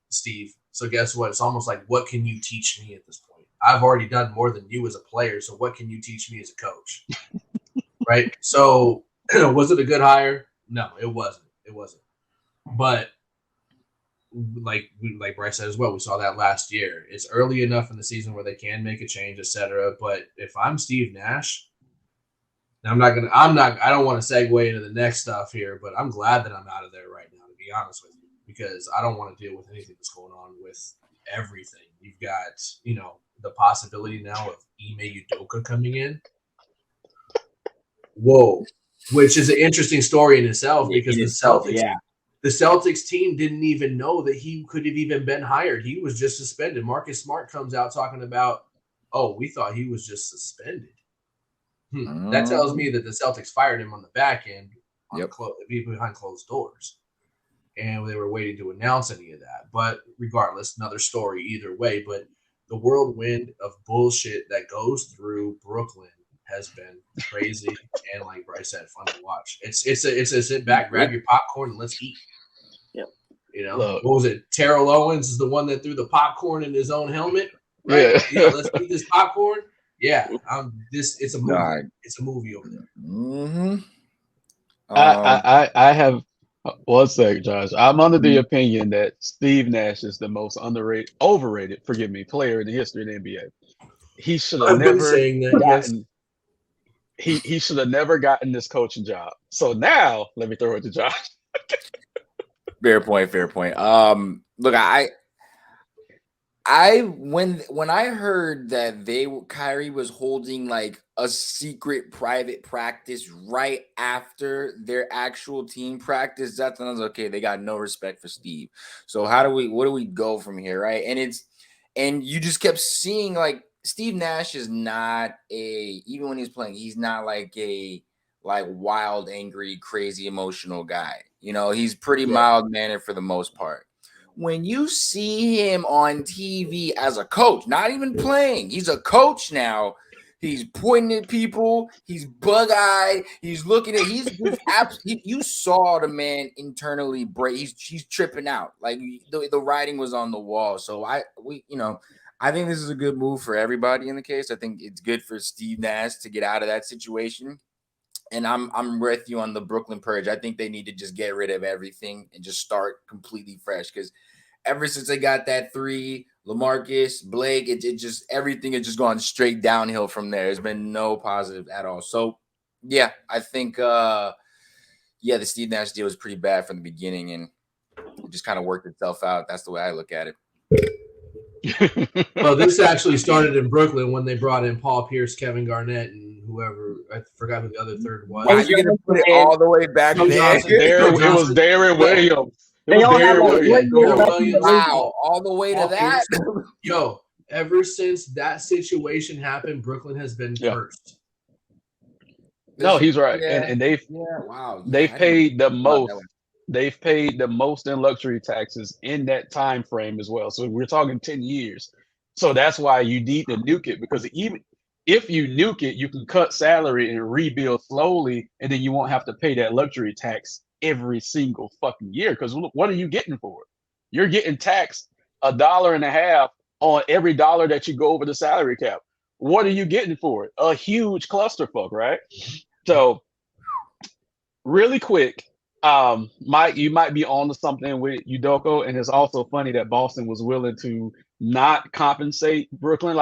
Steve. So guess what? It's almost like, what can you teach me at this point? I've already done more than you as a player, so what can you teach me as a coach? Right? So was it a good hire? No, it wasn't. It wasn't. But like Bryce said as well, we saw that last year. It's early enough in the season where they can make a change, etc. But if I'm Steve Nash, I don't want to segue into the next stuff here, but I'm glad that I'm out of there right now, to be honest with you, because I don't want to deal with anything that's going on with everything. You've got, the possibility now of Ime Udoka coming in. Whoa. Which is an interesting story in itself, because the Celtics team didn't even know that he could have even been hired. He was just suspended. Marcus Smart comes out talking about, we thought he was just suspended. That tells me that the Celtics fired him on the back end, behind closed doors, and they were waiting to announce any of that. But regardless, another story either way. But the whirlwind of bullshit that goes through Brooklyn has been crazy, and like Bryce said, fun to watch. It's a sit back, grab your popcorn, and let's eat. Yep. What was it? Terrell Owens is the one that threw the popcorn in his own helmet. Right? Yeah. Let's eat this popcorn. Yeah, it's a movie. God. It's a movie over there. Mm-hmm. I have one sec, Josh. I'm under the opinion that Steve Nash is the most overrated player in the history of the NBA. He should have never gotten. He should have never gotten this coaching job. So now let me throw it to Josh. Fair point. Look, when I heard that Kyrie was holding like a secret private practice right after their actual team practice, that's when I was okay. They got no respect for Steve. So what do we go from here, right? And you just kept seeing like Steve Nash is not even when he's playing, he's not like a wild, angry, crazy, emotional guy. He's pretty mild-mannered for the most part. When you see him on TV as a coach, not even playing, he's a coach now. He's pointing at people. He's bug-eyed. He's looking at. You saw the man internally break. He's tripping out. Like the writing was on the wall. So I think this is a good move for everybody in the case. I think it's good for Steve Nash to get out of that situation. And I'm with you on the Brooklyn purge. I think they need to just get rid of everything and just start completely fresh. Because ever since they got that 3, LaMarcus, Blake, everything has just gone straight downhill from there. There's been no positive at all. So yeah, I think the Steve Nash deal was pretty bad from the beginning, and it just kind of worked itself out. That's the way I look at it. Well, this actually started in Brooklyn when they brought in Paul Pierce, Kevin Garnett, and whoever. I forgot who the other third was. Wow, you're going to put it all the way back there? It was Darren Williams. Wow, all the way to that? Yo, ever since that situation happened, Brooklyn has been cursed. No, he's right. And they've paid the most. They've paid the most in luxury taxes in that time frame as well. So we're talking 10 years. So that's why you need to nuke it, because even if you nuke it, you can cut salary and rebuild slowly, and then you won't have to pay that luxury tax every single fucking year. Because what are you getting for it? You're getting taxed $1.50 on every dollar that you go over the salary cap. What are you getting for it? A huge clusterfuck, right? So really quick, Mike, you might be on to something with Udoka, and it's also funny that Boston was willing to not compensate Brooklyn,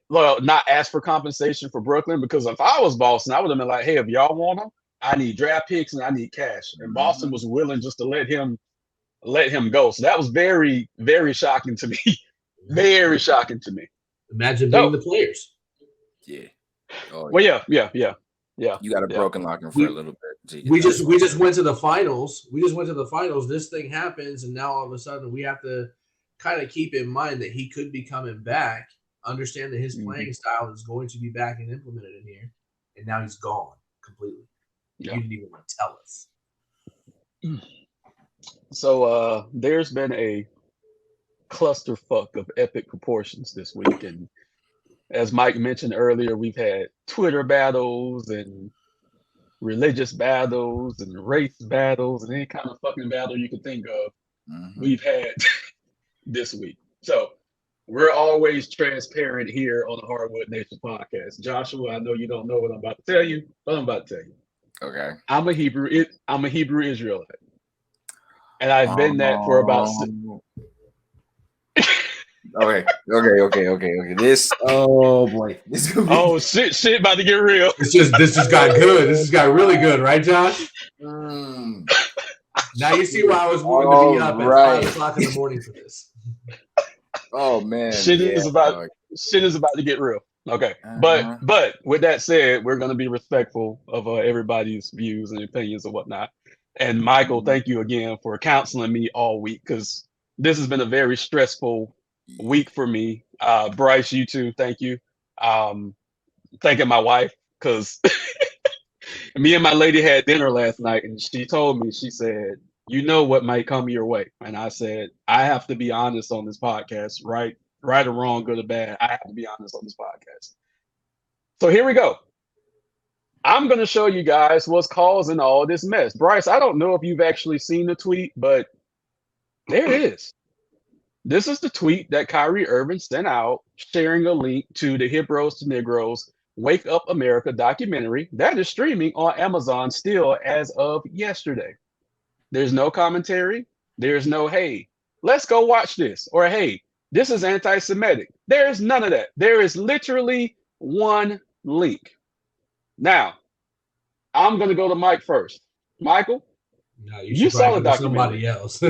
not ask for compensation for Brooklyn, because if I was Boston, I would have been like, hey, if y'all want them, I need draft picks and I need cash. And Boston was willing just to let him go. So that was very, very shocking to me. Very shocking to me. Imagine being the players. Yeah. Well, yeah. You got a broken locker room for a little bit. We just went to the finals. This thing happens, and now all of a sudden we have to kind of keep in mind that he could be coming back. Understand that his playing style is going to be back and implemented in here, and now he's gone completely. Yeah. You didn't even want to tell us. So there's been a clusterfuck of epic proportions this week, and as Mike mentioned earlier, we've had Twitter battles and religious battles and race battles and any kind of fucking battle you can think of. We've had this week. So we're always transparent here on the Hardwood Nation podcast. Joshua, I know you don't know what I'm about to tell you, but I'm about to tell you. Okay. I'm a Hebrew Israelite, and I've been that for about. Okay. This. Oh boy. This is gonna be. Oh shit! About to get real. This just got good. This just got really good, right, Josh? Now you see why I was willing to be up at 5 o'clock in the morning for this. Oh man. Shit is about to get real. Okay, but with that said, we're going to be respectful of everybody's views and opinions and whatnot. And Michael, thank you again for counseling me all week, because this has been a very stressful week for me. Bryce, you too. Thank you. Thanking my wife, because me and my lady had dinner last night, and she told me, she said, you know what might come your way. And I said, I have to be honest on this podcast, right or wrong, good or bad. I have to be honest on this podcast. So here we go. I'm going to show you guys what's causing all this mess. Bryce, I don't know if you've actually seen the tweet, but there it is. This is the tweet that Kyrie Irving sent out, sharing a link to the Hip Bros to Negroes Wake Up America documentary that is streaming on Amazon still as of yesterday. There's no commentary. There's no, hey, let's go watch this, or hey, this is anti-Semitic. There's none of that. There is literally one link. Now, I'm going to go to Mike first. Michael, no, you saw the documentary. Somebody else.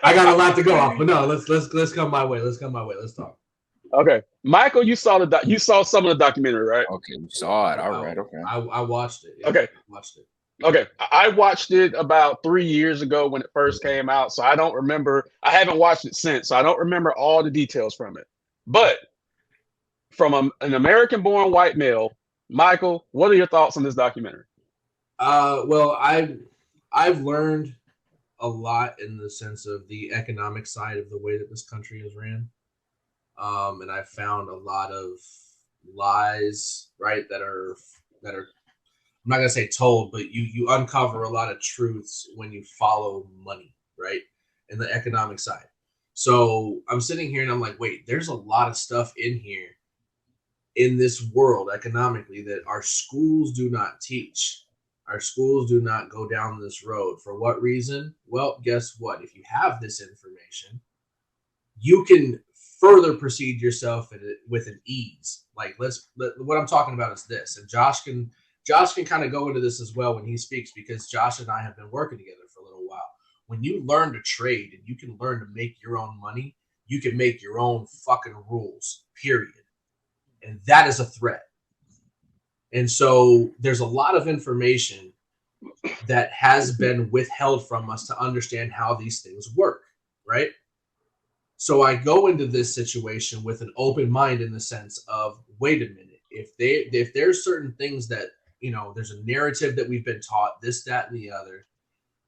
I got a lot to go off, but no, let's come my way. Let's talk. Okay, Michael, you saw some of the documentary, right? Okay, you saw it. All right. Okay. I watched it. Yeah, okay, I watched it. Okay, I watched it about 3 years ago when it first came out, so I don't remember. I haven't watched it since, so I don't remember all the details from it. But from an American-born white male, Michael, what are your thoughts on this documentary? Well, I've learned a lot in the sense of the economic side of the way that this country is ran, and I've found a lot of lies, right, that are. I'm not going to say told, but you uncover a lot of truths when you follow money, right? And the economic side. So I'm sitting here and I'm like, wait, there's a lot of stuff in here in this world economically that our schools do not teach. Our schools do not go down this road. For what reason? Well, guess what? If you have this information, you can further proceed yourself with an ease. Like what I'm talking about is this, and Josh can kind of go into this as well when he speaks, because Josh and I have been working together for a little while. When you learn to trade and you can learn to make your own money, you can make your own fucking rules, period. And that is a threat. And so there's a lot of information that has been withheld from us to understand how these things work, right? So I go into this situation with an open mind in the sense of, wait a minute, if there's certain things that, there's a narrative that we've been taught, this, that, and the other.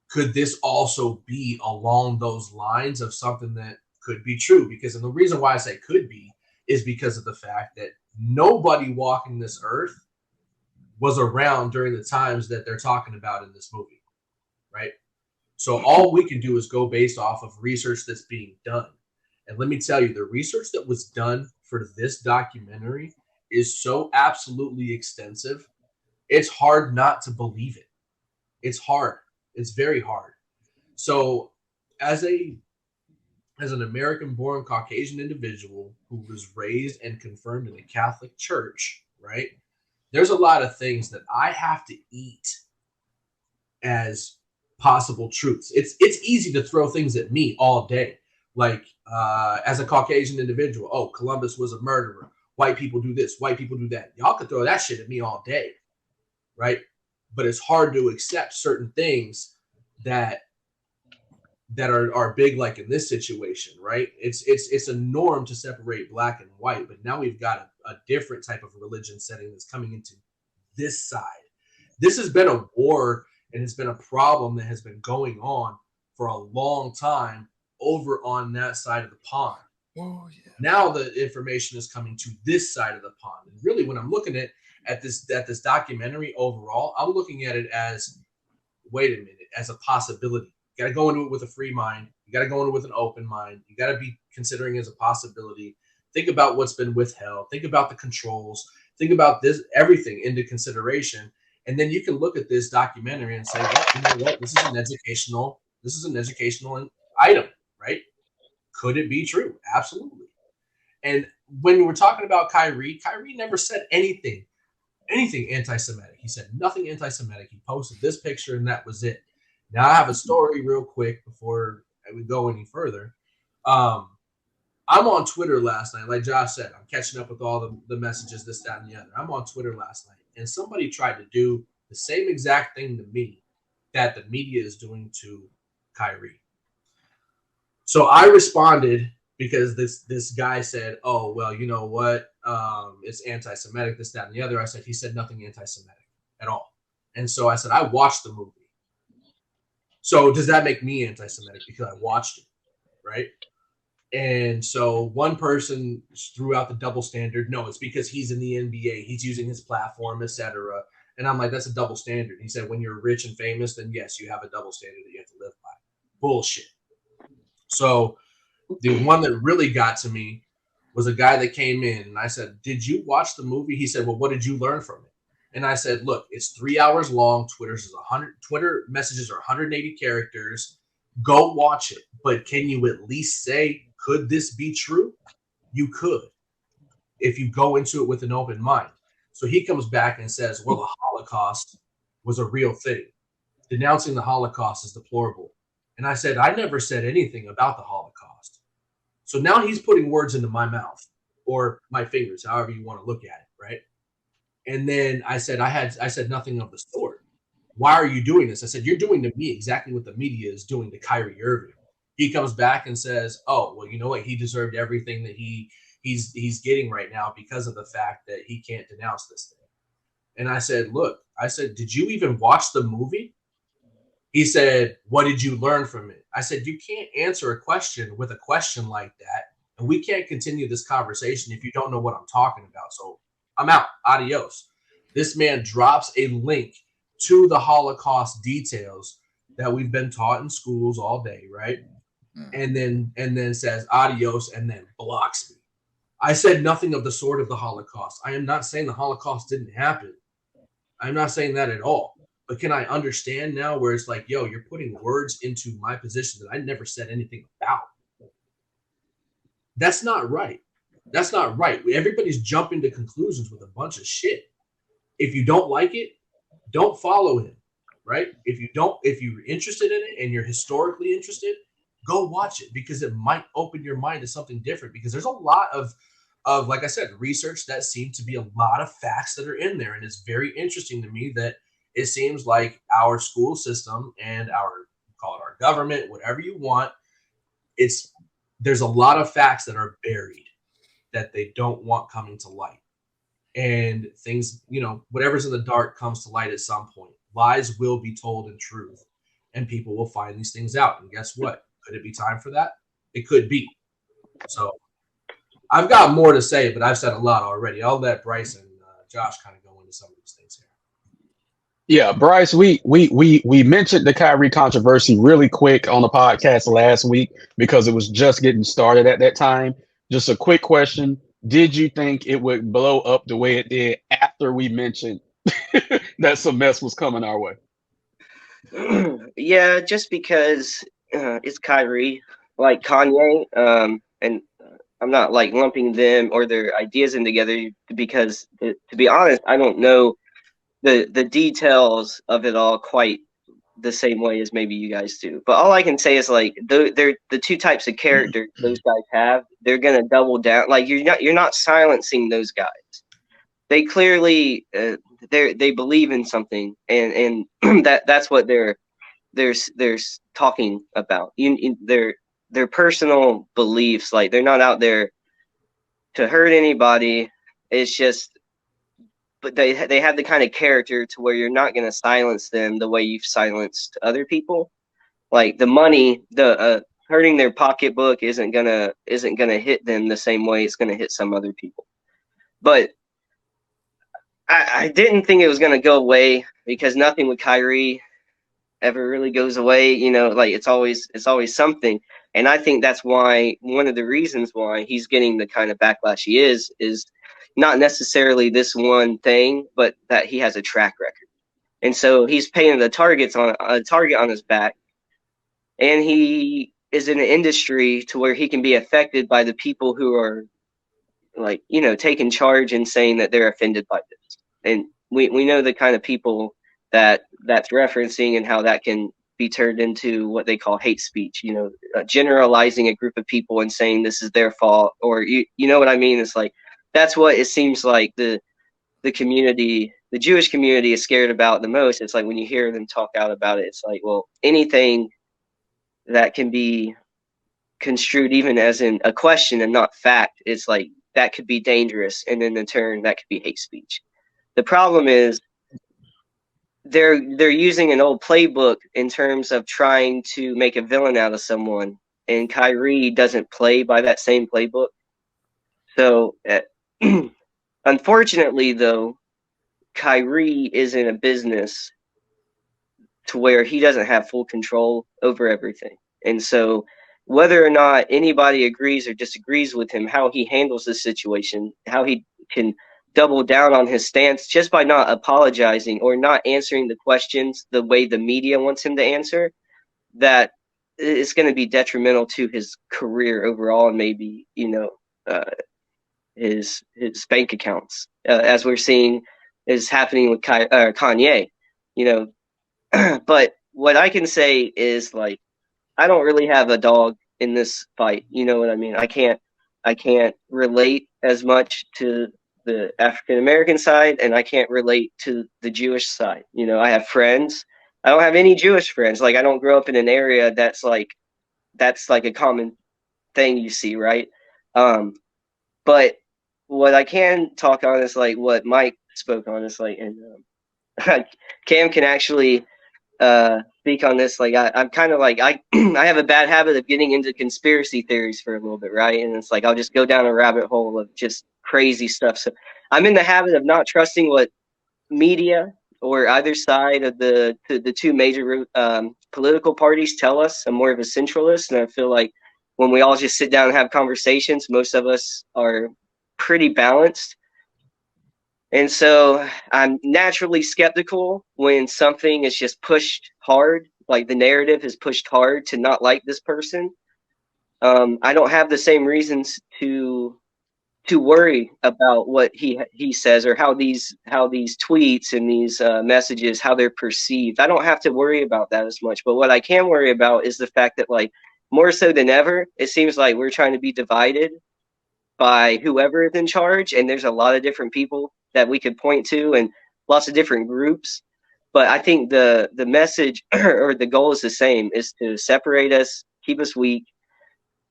Could this also be along those lines of something that could be true? And the reason why I say could be is because of the fact that nobody walking this earth was around during the times that they're talking about in this movie, right? So all we can do is go based off of research that's being done. And let me tell you, the research that was done for this documentary is so absolutely extensive. It's hard not to believe it. It's hard. It's very hard. So as an American-born Caucasian individual who was raised and confirmed in a Catholic church, right, there's a lot of things that I have to eat as possible truths. It's easy to throw things at me all day. Like as a Caucasian individual, oh, Columbus was a murderer. White people do this. White people do that. Y'all could throw that shit at me all day. Right? But it's hard to accept certain things that are big, like in this situation, right? It's a norm to separate black and white, but now we've got a different type of religion setting that's coming into this side. This has been a war, and it's been a problem that has been going on for a long time over on that side of the pond. Oh, yeah. Now the information is coming to this side of the pond. And really, when I'm looking at this documentary overall, I'm looking at it as, wait a minute, as a possibility. You got to go into it with a free mind. You got to go into it with an open mind. You got to be considering it as a possibility. Think about what's been withheld. Think about the controls. Think about this, everything into consideration. And then you can look at this documentary and say, well, you know what? This is an educational item, right? Could it be true? Absolutely. And when we're talking about Kyrie never said anything anti-Semitic. He said nothing anti-Semitic. He posted this picture and that was it. Now I have a story real quick before we go any further. I'm on Twitter last night. Like Josh said, I'm catching up with all the messages, this, that, and the other. I'm on Twitter last night, and somebody tried to do the same exact thing to me that the media is doing to Kyrie. So I responded because this guy said, oh, well, you know what? It's anti-Semitic, this, that, and the other. I said, he said nothing anti-Semitic at all. And so I said, I watched the movie. So does that make me anti-Semitic because I watched it, right? And so one person threw out the double standard. No, it's because he's in the NBA. He's using his platform, etc. And I'm like, that's a double standard. He said, when you're rich and famous, then yes, you have a double standard that you have to live by. Bullshit. So the one that really got to me was a guy that came in, and I said, did you watch the movie? He said, well, what did you learn from it? And I said, look, it's 3 hours long. Twitter messages are 180 characters. Go watch it. But can you at least say, could this be true? You could, if you go into it with an open mind. So he comes back and says, well, the Holocaust was a real thing. Denouncing the Holocaust is deplorable. And I said, I never said anything about the Holocaust. So now he's putting words into my mouth or my fingers, however you want to look at it, right? And then I said, I said nothing of the sort. Why are you doing this? I said, you're doing to me exactly what the media is doing to Kyrie Irving. He comes back and says, oh, well, you know what? He deserved everything that he's getting right now because of the fact that he can't denounce this thing. And I said, look, did you even watch the movie? He said, what did you learn from it? I said, you can't answer a question with a question like that. And we can't continue this conversation if you don't know what I'm talking about. So I'm out. Adios. This man drops a link to the Holocaust details that we've been taught in schools all day, right? And then says adios and then blocks me. I said nothing of the sort of the Holocaust. I am not saying the Holocaust didn't happen. I'm not saying that at all. But can I understand now where it's like, yo, you're putting words into my position that I never said anything about? That's not right. That's not right. Everybody's jumping to conclusions with a bunch of shit. If you don't like it, don't follow him, right? If you're interested in it and you're historically interested, go watch it because it might open your mind to something different because there's a lot of like I said, research that seemed to be a lot of facts that are in there. And it's very interesting to me that it seems like our school system and call it our government, whatever you want, there's a lot of facts that are buried that they don't want coming to light. And things, whatever's in the dark comes to light at some point. Lies will be told in truth, and people will find these things out. And guess what? Could it be time for that? It could be. So I've got more to say, but I've said a lot already. I'll let Bryce and Josh kind of go into some of these things here. Yeah, Bryce, we mentioned the Kyrie controversy really quick on the podcast last week because it was just getting started at that time. Just a quick question. Did you think it would blow up the way it did after we mentioned that some mess was coming our way? Yeah, just because it's Kyrie, like Kanye, and I'm not like lumping them or their ideas in together because, to be honest, I don't know the details of it all quite the same way as maybe you guys do. But all I can say is like they're the two types of character those guys have. They're gonna double down. Like you're not silencing those guys. They clearly they believe in something, and that's what they're talking about. Their personal beliefs. Like they're not out there to hurt anybody. It's just but they have the kind of character to where you're not going to silence them the way you've silenced other people. Like the money, the hurting their pocketbook isn't gonna hit them the same way it's gonna hit some other people. But I didn't think it was gonna go away, because nothing with Kyrie ever really goes away. Like it's always something. And I think that's why, one of the reasons why he's getting the kind of backlash he is not necessarily this one thing, but that he has a track record. And so he's paying a target on his back, and he is in an industry to where he can be affected by the people who are, like, taking charge and saying that they're offended by this. And we know the kind of people that's referencing, and how that can be turned into what they call hate speech, generalizing a group of people and saying this is their fault, or you know what I mean? It's like, that's what it seems like the community, the Jewish community, is scared about the most. It's like, when you hear them talk out about it, it's like, well, anything that can be construed even as in a question and not fact, it's like, that could be dangerous, and in turn that could be hate speech. The problem is they're using an old playbook in terms of trying to make a villain out of someone, and Kyrie doesn't play by that same playbook. So unfortunately, though, Kyrie is in a business to where he doesn't have full control over everything. And so whether or not anybody agrees or disagrees with him, how he handles this situation, how he can double down on his stance just by not apologizing or not answering the questions the way the media wants him to answer, that is going to be detrimental to his career overall, and maybe, his bank accounts, as we're seeing is happening with Kanye, But what I can say is, like, I don't really have a dog in this fight. You know what I mean? I can't relate as much to the African American side, and I can't relate to the Jewish side. I have friends. I don't have any Jewish friends. Like, I don't grow up in an area that's like a common thing you see, right? But what I can talk on is like what Mike spoke on. Is like, and Cam can actually speak on this. Like, I'm kind of like, I have a bad habit of getting into conspiracy theories for a little bit, right? And it's like, I'll just go down a rabbit hole of just crazy stuff. So I'm in the habit of not trusting what media or either side of the two major political parties tell us. I'm more of a centralist, and I feel like when we all just sit down and have conversations, most of us are pretty balanced. And so I'm naturally skeptical when something is just pushed hard, like the narrative is pushed hard to not like this person. I don't have the same reasons to worry about what he says, or how these tweets and these messages, how they're perceived. I don't have to worry about that as much. But what I can worry about is the fact that, like, more so than ever, it seems like we're trying to be divided by whoever is in charge, and there's a lot of different people that we could point to, and lots of different groups. But I think the message or the goal is the same: is to separate us, keep us weak,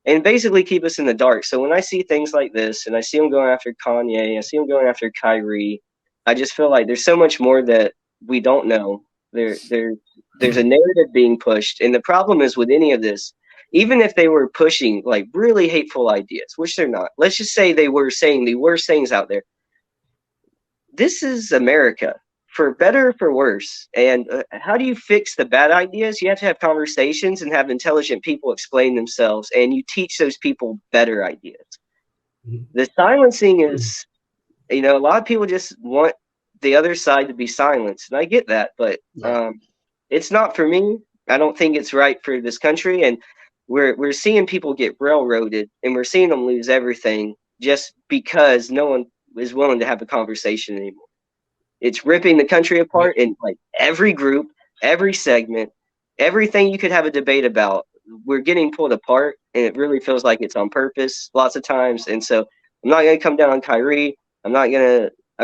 and basically keep us in the dark. So when I see things like this, and I see them going after Kanye, I see them going after Kyrie, I just feel like there's so much more that we don't know. There's a narrative being pushed, and the problem is with any of this, even if they were pushing like really hateful ideas, which they're not, let's just say they were saying the worst things out there. This is America, for better or for worse. And how do you fix the bad ideas? You have to have conversations and have intelligent people explain themselves, and you teach those people better ideas. The silencing is, a lot of people just want the other side to be silenced, and I get that, but it's not for me. I don't think it's right for this country, and we're seeing people get railroaded, and we're seeing them lose everything just because no one is willing to have a conversation anymore. It's ripping the country apart in like every group, every segment, everything you could have a debate about. We're getting pulled apart, and it really feels like it's on purpose lots of times. And so I'm not going to come down on Kyrie. I'm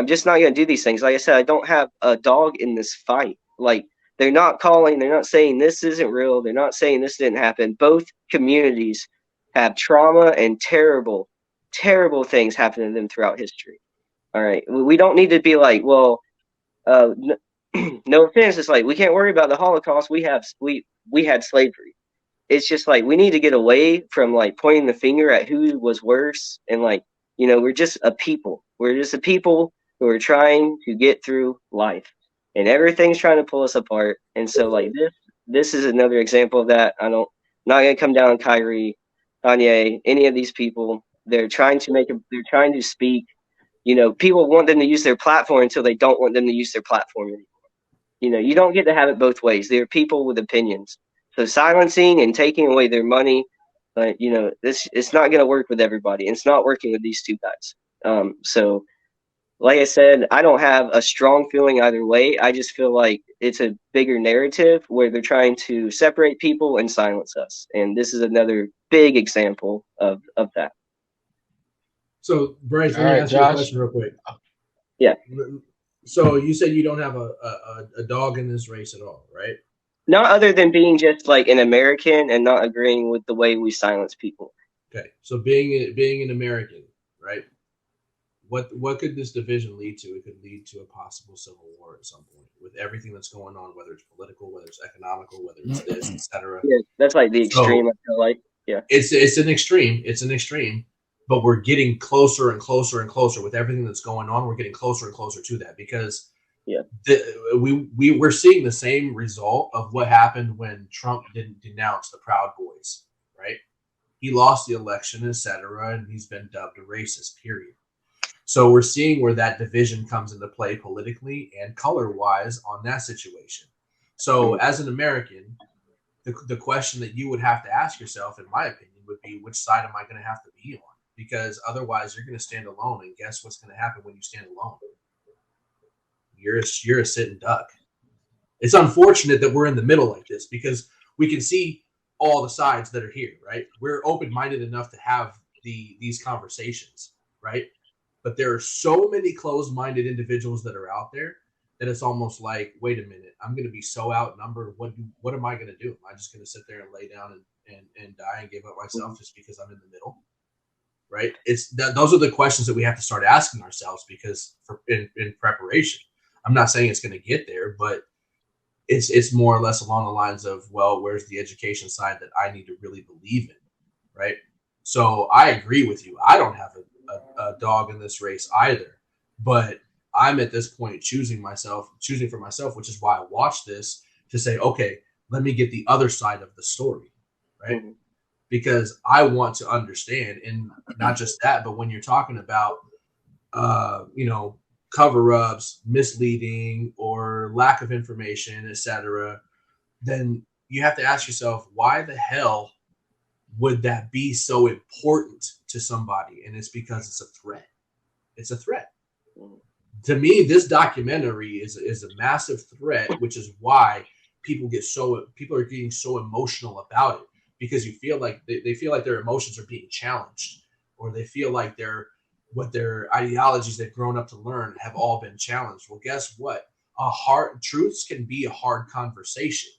just not going to do these things. Like I said, I don't have a dog in this fight. Like, they're not saying this isn't real. They're not saying this didn't happen. Both communities have trauma and terrible, terrible things happen to them throughout history. All right, we don't need to be like, well, no, no offense, it's like we can't worry about the Holocaust. We had slavery. It's just like we need to get away from like pointing the finger at who was worse, and like, we're just a people. We're just a people who are trying to get through life, and everything's trying to pull us apart. And so like this is another example of that. Not gonna come down on Kyrie, Kanye, any of these people. They're trying to they're trying to speak. People want them to use their platform until they don't want them to use their platform anymore. You don't get to have it both ways. There are people with opinions. So silencing and taking away their money, it's not going to work with everybody. It's not working with these two guys. So, like I said, I don't have a strong feeling either way. I just feel like it's a bigger narrative where they're trying to separate people and silence us. And this is another big example of that. So, Bryce, let me ask you a question real quick. Yeah. So you said you don't have a dog in this race at all, right? Not other than being just like an American and not agreeing with the way we silence people. Okay, so being an American, right? What could this division lead to? It could lead to a possible civil war at some point with everything that's going on, whether it's political, whether it's economical, whether it's this, etc. Yeah, that's like the extreme. I feel like, yeah, it's an extreme. It's an extreme, but we're getting closer and closer and closer with everything that's going on. We're getting closer and closer to that because we're seeing the same result of what happened when Trump didn't denounce the Proud Boys, right? He lost the election, etc., and he's been dubbed a racist, period. So we're seeing where that division comes into play politically and color-wise on that situation. So as an American, the question that you would have to ask yourself, in my opinion, would be, which side am I going to have to be on? Because otherwise you're going to stand alone, and guess what's going to happen when you stand alone? You're a sitting duck. It's unfortunate that we're in the middle like this because we can see all the sides that are here, right? We're open-minded enough to have these conversations, right? But there are so many closed-minded individuals that are out there that it's almost like, wait a minute, I'm going to be so outnumbered. What am I going to do? Am I just going to sit there and lay down and die and give up myself just because I'm in the middle? Right? Those are the questions that we have to start asking ourselves because in preparation. I'm not saying it's going to get there, but it's more or less along the lines of, well, where's the education side that I need to really believe in, right? So I agree with you. I don't have a dog in this race either, but I'm at this point choosing for myself, which is why I watch this to say, okay, let me get the other side of the story, right? Mm-hmm. Because I want to understand, and not just that, but when you're talking about, cover-ups, misleading, or lack of information, etc., then you have to ask yourself, why the hell would that be so important to somebody? And it's because it's a threat. It's a threat. To me, this documentary is a massive threat, which is why people are getting so emotional about it, because you feel like they feel like their emotions are being challenged, or they feel like what their ideologies they've grown up to learn have all been challenged. Well, guess what? Truths can be a hard conversation,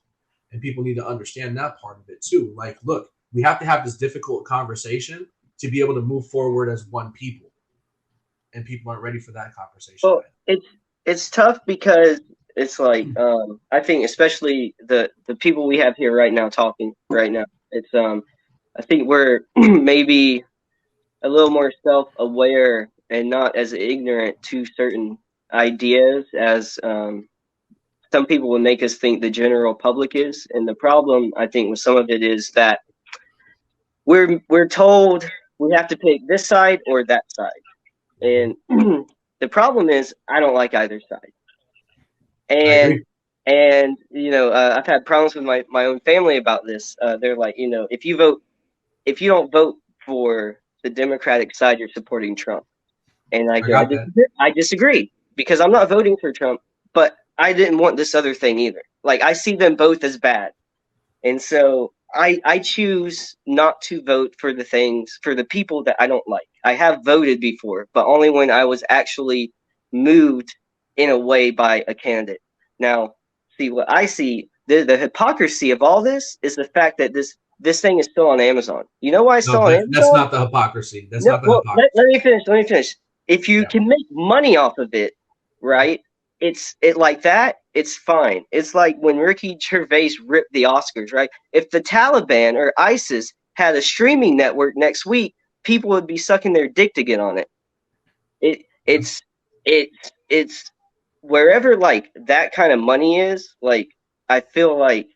and people need to understand that part of it too. Like, look, we have to have this difficult conversation to be able to move forward as one people, and people aren't ready for that conversation. Well, it's tough because it's like I think especially the people we have here right now talking right now. It's I think we're maybe a little more self-aware and not as ignorant to certain ideas as some people would make us think the general public is. And the problem, I think, with some of it is that we're told we have to pick this side or that side. And the problem is I don't like either side. And I've had problems with my own family about this. They're like, if you don't vote for the Democratic side, you're supporting Trump. And I disagree because I'm not voting for Trump, but I didn't want this other thing either. Like, I see them both as bad. And so I choose not to vote for the people that I don't like. I have voted before, but only when I was actually moved in a way by a candidate. Now, see, what I see, the hypocrisy of all this is the fact that this thing is still on Amazon. You know why it's still on Amazon? That's not the hypocrisy. Let me finish. If you can make money off of it, right? It's like that. It's fine. It's like when Ricky Gervais ripped the Oscars, right? If the Taliban or ISIS had a streaming network next week, people would be sucking their dick to get on it. It's wherever like that kind of money is. Like I feel like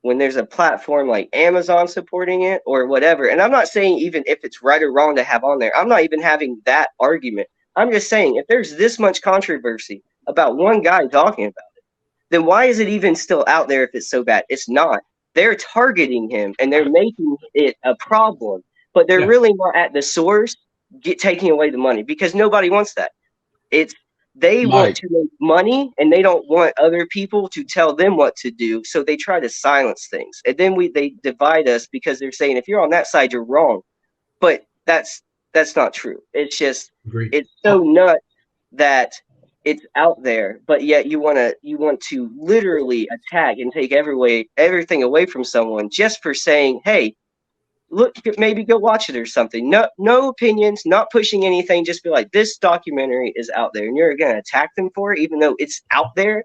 when there's a platform like Amazon supporting it or whatever, and I'm not saying even if it's right or wrong to have on there. I'm not even having that argument. I'm just saying if there's this much controversy about one guy talking about it, then why is it even still out there if it's so bad? It's not. They're targeting him and they're making it a problem, but they're really not at the source taking away the money because nobody wants that. It's they want to make money and they don't want other people to tell them what to do, so they try to silence things. And then they divide us because they're saying if you're on that side you're wrong. But that's not true. It's just it's so nuts that it's out there, but yet you want to literally attack and take everything away from someone just for saying, "Hey, look, maybe go watch it or something." No opinions, not pushing anything. Just be like, this documentary is out there, and you're gonna attack them for it, even though it's out there.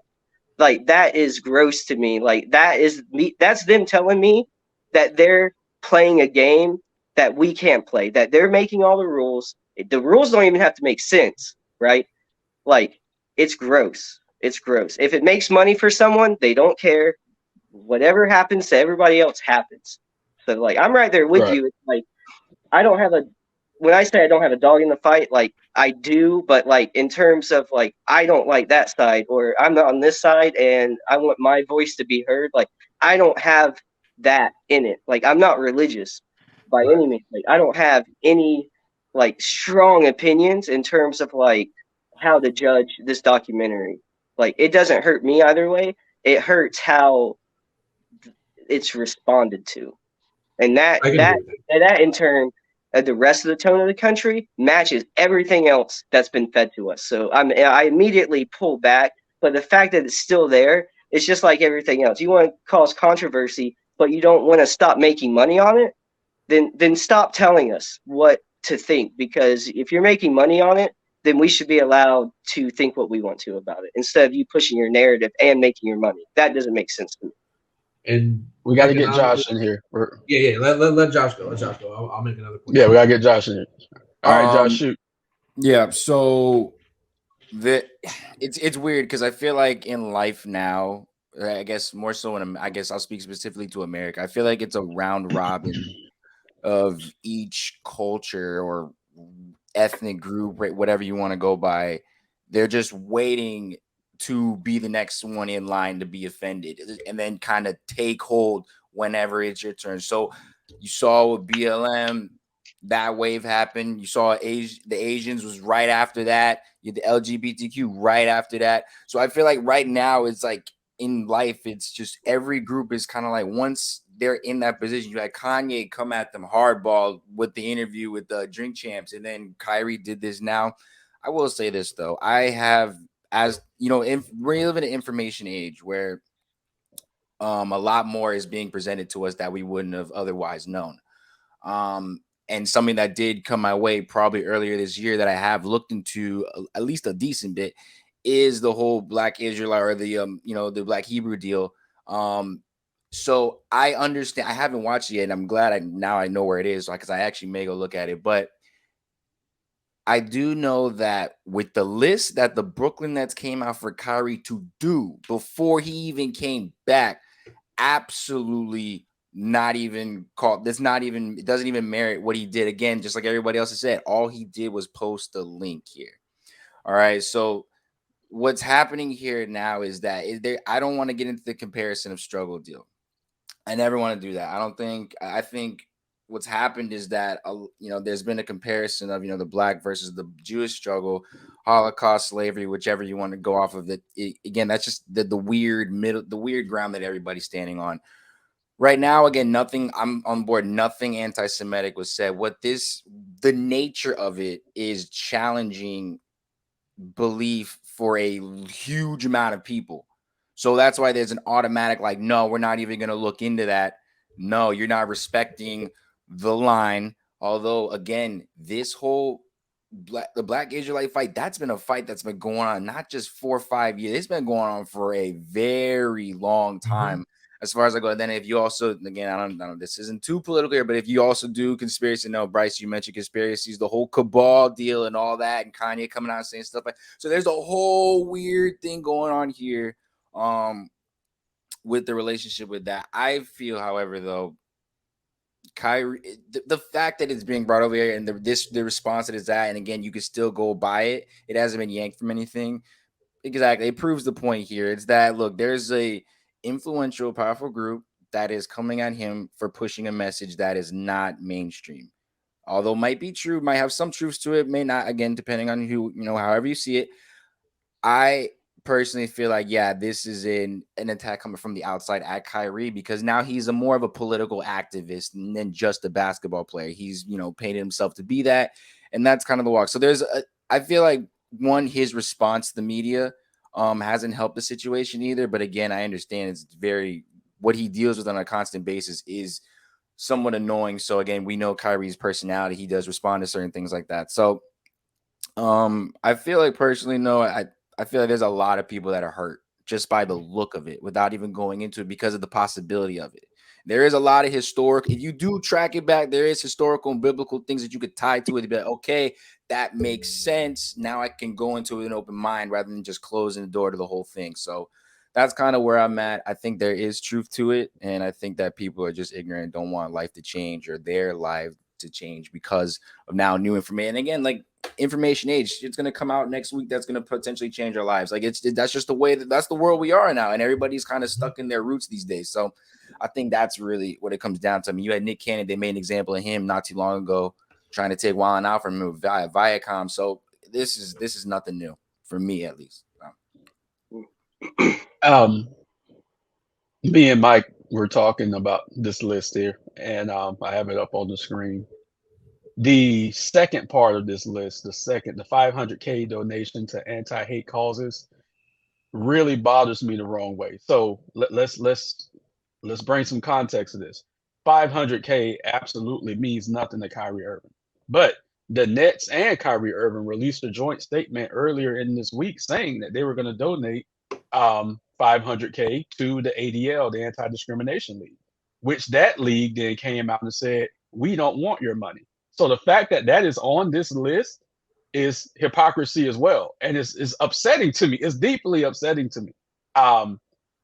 Like that is gross to me. Like that is me. That's them telling me that they're playing a game that we can't play. That they're making all the rules. The rules don't even have to make sense, right? Like it's gross. It's gross. If it makes money for someone, they don't care. Whatever happens to everybody else happens. So like I'm right there with you. It's like I don't have a when I say I don't have a dog in the fight, like I do, but like in terms of like I don't like that side or I'm not on this side and I want my voice to be heard, like I don't have that in it. Like I'm not religious by any means. Like I don't have any like strong opinions in terms of like how to judge this documentary. Like it doesn't hurt me either way. It hurts how it's responded to. And that in turn, the rest of the tone of the country matches everything else that's been fed to us. So I immediately pull back, but the fact that it's still there, it's just like everything else. You want to cause controversy, but you don't want to stop making money on it, then stop telling us what to think. Because if you're making money on it, then we should be allowed to think what we want to about it instead of you pushing your narrative and making your money. That doesn't make sense to me. And we got to get Josh in here. Let Josh go. Let Josh go. I'll make another point. Yeah, we got to get Josh in here. All right, Josh, shoot. Yeah, so it's weird because I feel like in life now, I guess more so I guess I'll speak specifically to America. I feel like it's a round robin of each culture or ethnic group, right, whatever you want to go by. They're just waiting to be the next one in line to be offended and then kind of take hold whenever it's your turn. So you saw with BLM, that wave happened. You saw the Asians was right after that. You had the LGBTQ right after that. So I feel like right now it's like in life, it's just every group is kind of like once they're in that position, you had Kanye come at them hardball with the interview with the Drink Champs, and then Kyrie did this now. I will say this though, I have, as you know, we live in an information age where a lot more is being presented to us that we wouldn't have otherwise known. And something that did come my way probably earlier this year that I have looked into at least a decent bit is the whole Black Israelite or the the Black Hebrew deal. So I understand. I haven't watched it yet, and I'm glad I know where it is because I actually may go look at it. But I do know that with the list that the Brooklyn Nets came out for Kyrie to do before he even came back, absolutely not even called. It doesn't even merit what he did. Again, just like everybody else has said, all he did was post the link here. All right. So what's happening here now is that I don't want to get into the comparison of struggle deal. I never want to do that. I think what's happened is that, there's been a comparison of, the Black versus the Jewish struggle, Holocaust, slavery, whichever you want to go off of it. Again, that's just the weird the weird ground that everybody's standing on. Right now, again, nothing, I'm on board. Nothing anti-Semitic was said. The nature of it is challenging belief for a huge amount of people. So that's why there's an automatic, like, no, we're not even going to look into that. No, you're not respecting the line. Although, again, this whole the Black Israelite fight, that's been a fight that's been going on not just 4 or 5 years. It's been going on for a very long time. As far as I go, then if you also, again, I don't know, this isn't too political here, but if you also do conspiracy, no, Bryce, you mentioned conspiracies, the whole cabal deal and all that, and Kanye coming out and saying stuff like, so there's a whole weird thing going on here, with the relationship with that. I feel, however, though, Kyrie, the fact that it's being brought over here and the response that is that, and again, you can still go buy it. It hasn't been yanked from anything. Exactly, it proves the point here. It's that, look, there's a influential, powerful group that is coming at him for pushing a message that is not mainstream. Although might be true, might have some truths to it, may not. Again, depending on who, however you see it. I personally feel like, yeah, this is an attack coming from the outside at Kyrie, because now he's a more of a political activist than just a basketball player. He's, painted himself to be that, and that's kind of the walk. So I feel like, one, his response to the media hasn't helped the situation either. But again, I understand it's what he deals with on a constant basis is somewhat annoying. So again, we know Kyrie's personality. He does respond to certain things like that. So I feel like, personally, no, I feel like there's a lot of people that are hurt just by the look of it without even going into it, because of the possibility of it. There is a lot of if you do track it back, there is historical and biblical things that you could tie to it to be like, okay, that makes sense. Now I can go into it with an open mind rather than just closing the door to the whole thing. So that's kind of where I'm at. I think there is truth to it. And I think that people are just ignorant, don't want life to change or their life to change because of now new information. And again, like, information age, it's going to come out next week that's going to potentially change our lives. Like, that's just the way that's the world we are in now, and everybody's kind of stuck in their roots these days. So I think that's really what it comes down to. I mean, you had Nick Cannon, they made an example of him not too long ago trying to take Wallen out from him via Viacom. So this is nothing new for me, at least. Me and Mike were talking about this list here, and I have it up on the screen. The second part of this list, the 500K donation to anti-hate causes, really bothers me the wrong way. So let's bring some context to this. 500K absolutely means nothing to Kyrie Irving, but the Nets and Kyrie Irving released a joint statement earlier in this week saying that they were going to donate 500K to the ADL, the Anti-Discrimination League, which that league then came out and said, we don't want your money. So the fact that that is on this list is hypocrisy as well. And it's upsetting to me. It's deeply upsetting to me.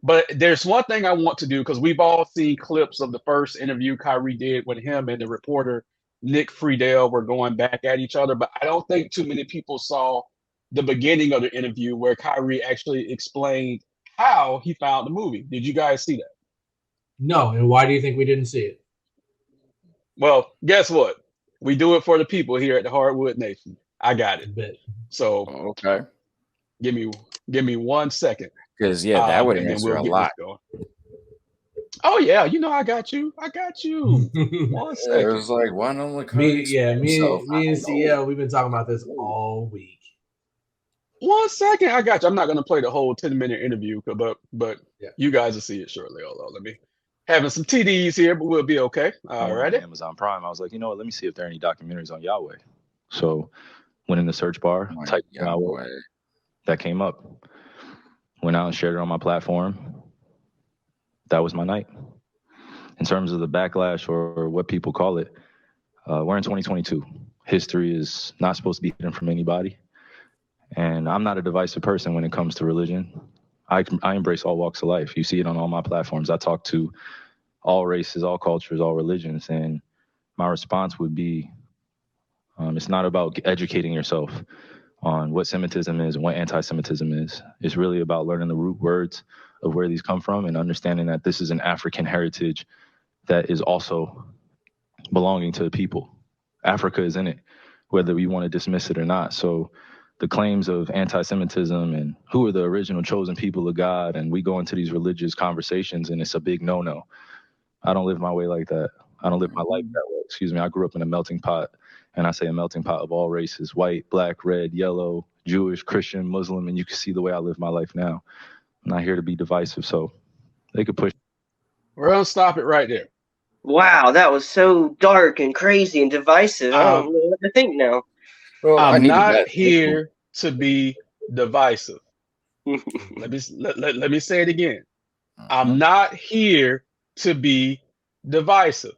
But there's one thing I want to do, because we've all seen clips of the first interview Kyrie did when him and the reporter Nick Friedel were going back at each other. But I don't think too many people saw the beginning of the interview where Kyrie actually explained how he found the movie. Did you guys see that? No. And why do you think we didn't see it? Well, guess what? We do it for the people here at the Hardwood Nation. I got it. So okay, give me 1 second. Because that would answer a lot. Oh yeah, I got you. 1 second. It was like, why don't me and CL, we've been talking about this all week. 1 second, I got you. I'm not gonna play the whole 10-minute interview, but you guys will see it shortly. Hold on, let me having some TDs here, but we'll be okay. All right. Amazon Prime. I was like, let me see if there are any documentaries on Yahweh. So went in the search bar, typed Yahweh. That came up. Went out and shared it on my platform. That was my night. In terms of the backlash or what people call it, we're in 2022. History is not supposed to be hidden from anybody. And I'm not a divisive person when it comes to religion. I embrace all walks of life. You see it on all my platforms. I talk to all races, all cultures, all religions. And my response would be, it's not about educating yourself on what Semitism is and what anti-Semitism is. It's really about learning the root words of where these come from and understanding that this is an African heritage that is also belonging to the people. Africa is in it, whether we want to dismiss it or not. So the claims of anti-Semitism and who are the original chosen people of God, and we go into these religious conversations and it's a big no-no. I don't live my way like that. I don't live my life that way. Excuse me. I grew up in a melting pot, and I say a melting pot of all races: white, black, red, yellow, Jewish, Christian, Muslim, and you can see the way I live my life now. I'm not here to be divisive, so they could push. We're gonna stop it right there. Wow, that was so dark and crazy and divisive. I don't know what to think now. Well, I'm not here to be divisive. Let me say it again. I'm not here to be divisive.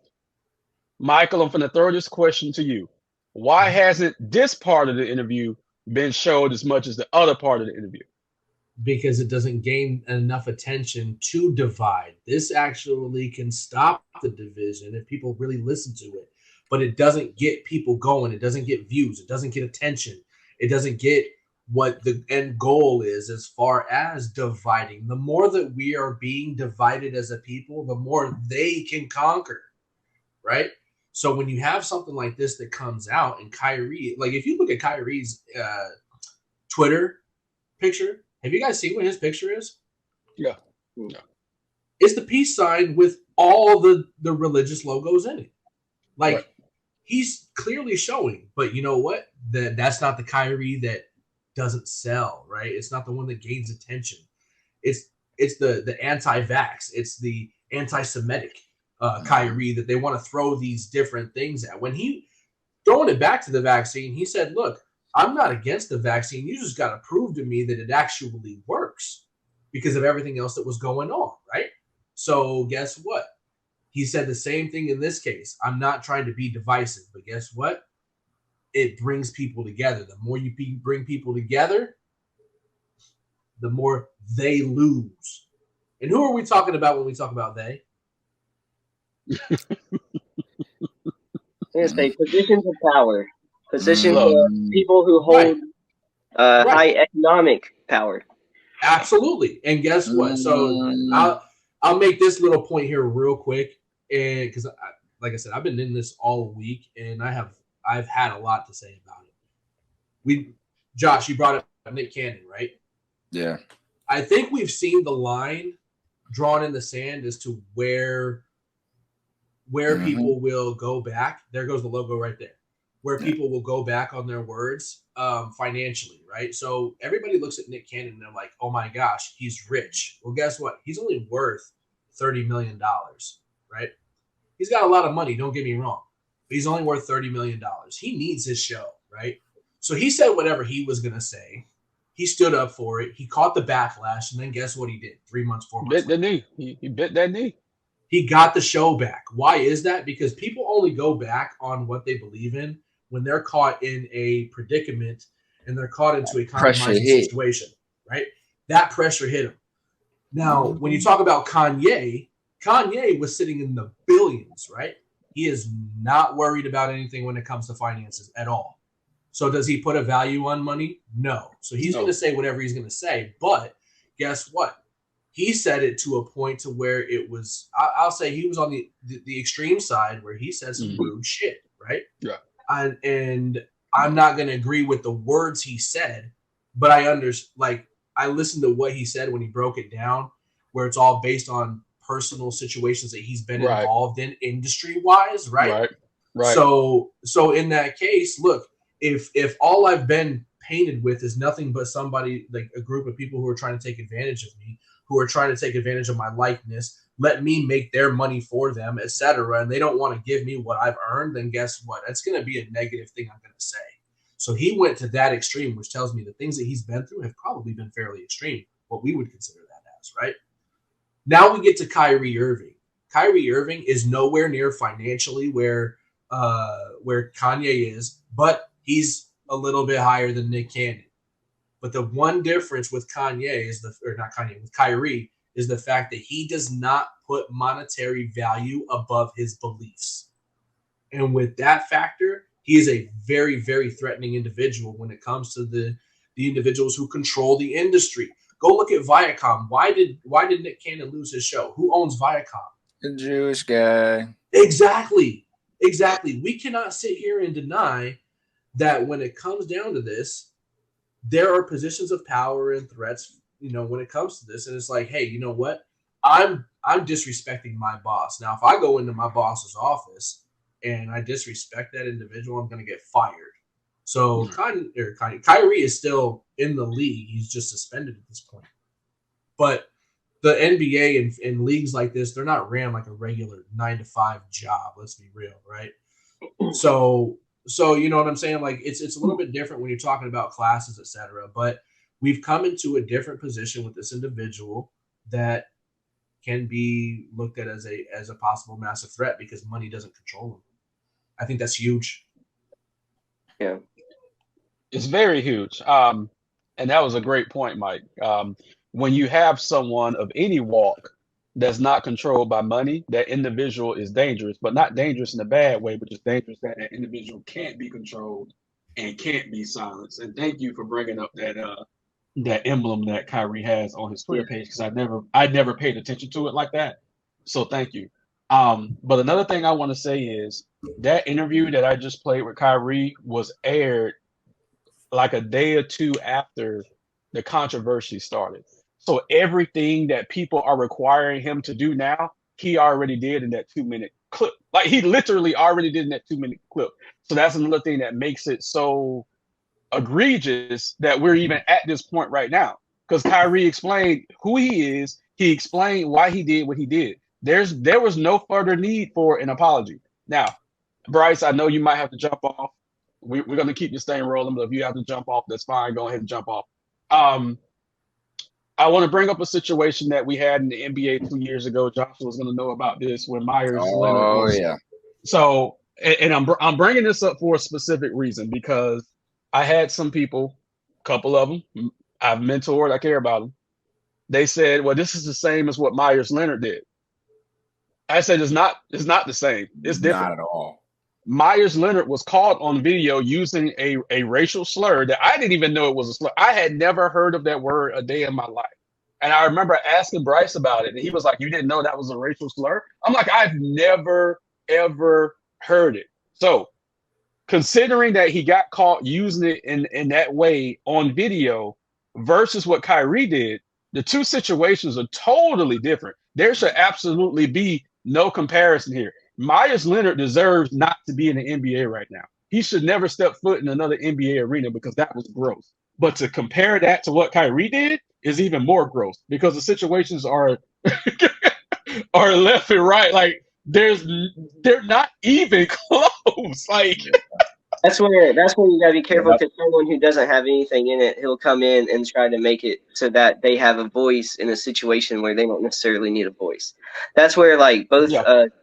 Michael, I'm going to throw this question to you. Why hasn't this part of the interview been showed as much as the other part of the interview? Because it doesn't gain enough attention to divide. This actually can stop the division if people really listen to it. But it doesn't get people going. It doesn't get views. It doesn't get attention. It doesn't get what the end goal is as far as dividing. The more that we are being divided as a people, the more they can conquer, right? So when you have something like this that comes out and Kyrie, like if you look at Kyrie's Twitter picture, have you guys seen what his picture is? Yeah. It's the peace sign with all the religious logos in it. Like, right. He's clearly showing, but you know what? That's not the Kyrie that doesn't sell, right? It's not the one that gains attention. It's the anti-vax. It's the anti-Semitic Kyrie that they want to throw these different things at. When he throwing it back to the vaccine, he said, look, I'm not against the vaccine. You just got to prove to me that it actually works because of everything else that was going on, right? So guess what? He said the same thing in this case. I'm not trying to be divisive, but guess what? It brings people together. The more you bring people together, the more they lose. And who are we talking about when we talk about they? Yes, they positions of power. Positions of people who hold high economic power. Absolutely. And guess what? So I'll make this little point here real quick, and because like I said, I've been in this all week, and I've had a lot to say about it. Josh, you brought up Nick Cannon, right? Yeah. I think we've seen the line drawn in the sand as to where people will go back. There goes the logo right there. Where people will go back on their words financially, right? So everybody looks at Nick Cannon and they're like, oh my gosh, he's rich. Well, guess what? He's only worth $30 million, right? He's got a lot of money, don't get me wrong, but he's only worth $30 million. He needs his show, right? So he said whatever he was going to say. He stood up for it. He caught the backlash, and then guess what he did? 3 months, 4 months later. Bit the knee. He bit that knee. He got the show back. Why is that? Because people only go back on what they believe in when they're caught in a predicament and they're caught into a compromising situation, right? That pressure hit him. Now, when you talk about Kanye was sitting in the billions, right? He is not worried about anything when it comes to finances at all. So does he put a value on money? No. So he's going to say whatever he's going to say. But guess what? He said it to a point to where it was, I'll say he was on the extreme side where he said some rude shit, right? Yeah. And I'm not going to agree with the words he said, but I listened to what he said when he broke it down, where it's all based on personal situations that he's been involved in industry-wise, right? Right. So in that case, look, if all I've been painted with is nothing but somebody, like a group of people who are trying to take advantage of me, who are trying to take advantage of my likeness, let me make their money for them, etc., and they don't want to give me what I've earned, then guess what? That's going to be a negative thing I'm going to say. So he went to that extreme, which tells me the things that he's been through have probably been fairly extreme, what we would consider that as, right? Now we get to Kyrie Irving. Kyrie Irving is nowhere near financially where Kanye is, but he's a little bit higher than Nick Cannon. But the one difference with Kyrie is the fact that he does not put monetary value above his beliefs. And with that factor, he is a very, very threatening individual when it comes to the individuals who control the industry. Go look at Viacom. Why did Nick Cannon lose his show? Who owns Viacom? The Jewish guy. Exactly. We cannot sit here and deny that when it comes down to this, there are positions of power and threats, when it comes to this. And it's like, hey, you know what? I'm disrespecting my boss. Now, if I go into my boss's office and I disrespect that individual, I'm going to get fired. So Kyrie is still in the league. He's just suspended at this point. But the NBA and leagues like this, they're not ran like a regular 9-to-5 job. Let's be real, right? So So you know what I'm saying? Like it's a little bit different when you're talking about classes, etc. But we've come into a different position with this individual that can be looked at as a possible massive threat because money doesn't control him. I think that's huge. Yeah. It's very huge. And that was a great point, Mike. When you have someone of any walk that's not controlled by money, that individual is dangerous, but not dangerous in a bad way, but just dangerous that that individual can't be controlled and can't be silenced. And thank you for bringing up that emblem that Kyrie has on his Twitter page because I never paid attention to it like that. So thank you. But another thing I want to say is that interview that I just played with Kyrie was aired like a day or two after the controversy started. So everything that people are requiring him to do now, he already did in that 2 minute clip. Like he literally already did in that 2 minute clip. So that's another thing that makes it so egregious that we're even at this point right now. Because Kyrie explained who he is. He explained why he did what he did. There was no further need for an apology. Now, Bryce, I know you might have to jump off. We're going to keep this thing rolling, but if you have to jump off, that's fine. Go ahead and jump off. I want to bring up a situation that we had in the NBA 2 years ago. Joshua was going to know about this when Myers Leonard was. Yeah. So, and I'm bringing this up for a specific reason because I had some people, a couple of them, I've mentored, I care about them. They said, "Well, this is the same as what Myers Leonard did." I said, "It's not. It's not the same. It's different." Not at all. Myers Leonard was caught on video using a racial slur that I didn't even know it was a slur. I had never heard of that word a day in my life. And I remember asking Bryce about it, and he was like, "You didn't know that was a racial slur?" I'm like, "I've never, ever heard it." So, considering that he got caught using it in that way on video versus what Kyrie did, the two situations are totally different. There should absolutely be no comparison here. Myers Leonard deserves not to be in the NBA right now. He should never step foot in another NBA arena because that was gross. But to compare that to what Kyrie did is even more gross because the situations are are left and right. Like they're not even close. Like That's where you gotta be careful because someone who doesn't have anything in it, he'll come in and try to make it so that they have a voice in a situation where they don't necessarily need a voice. That's where like both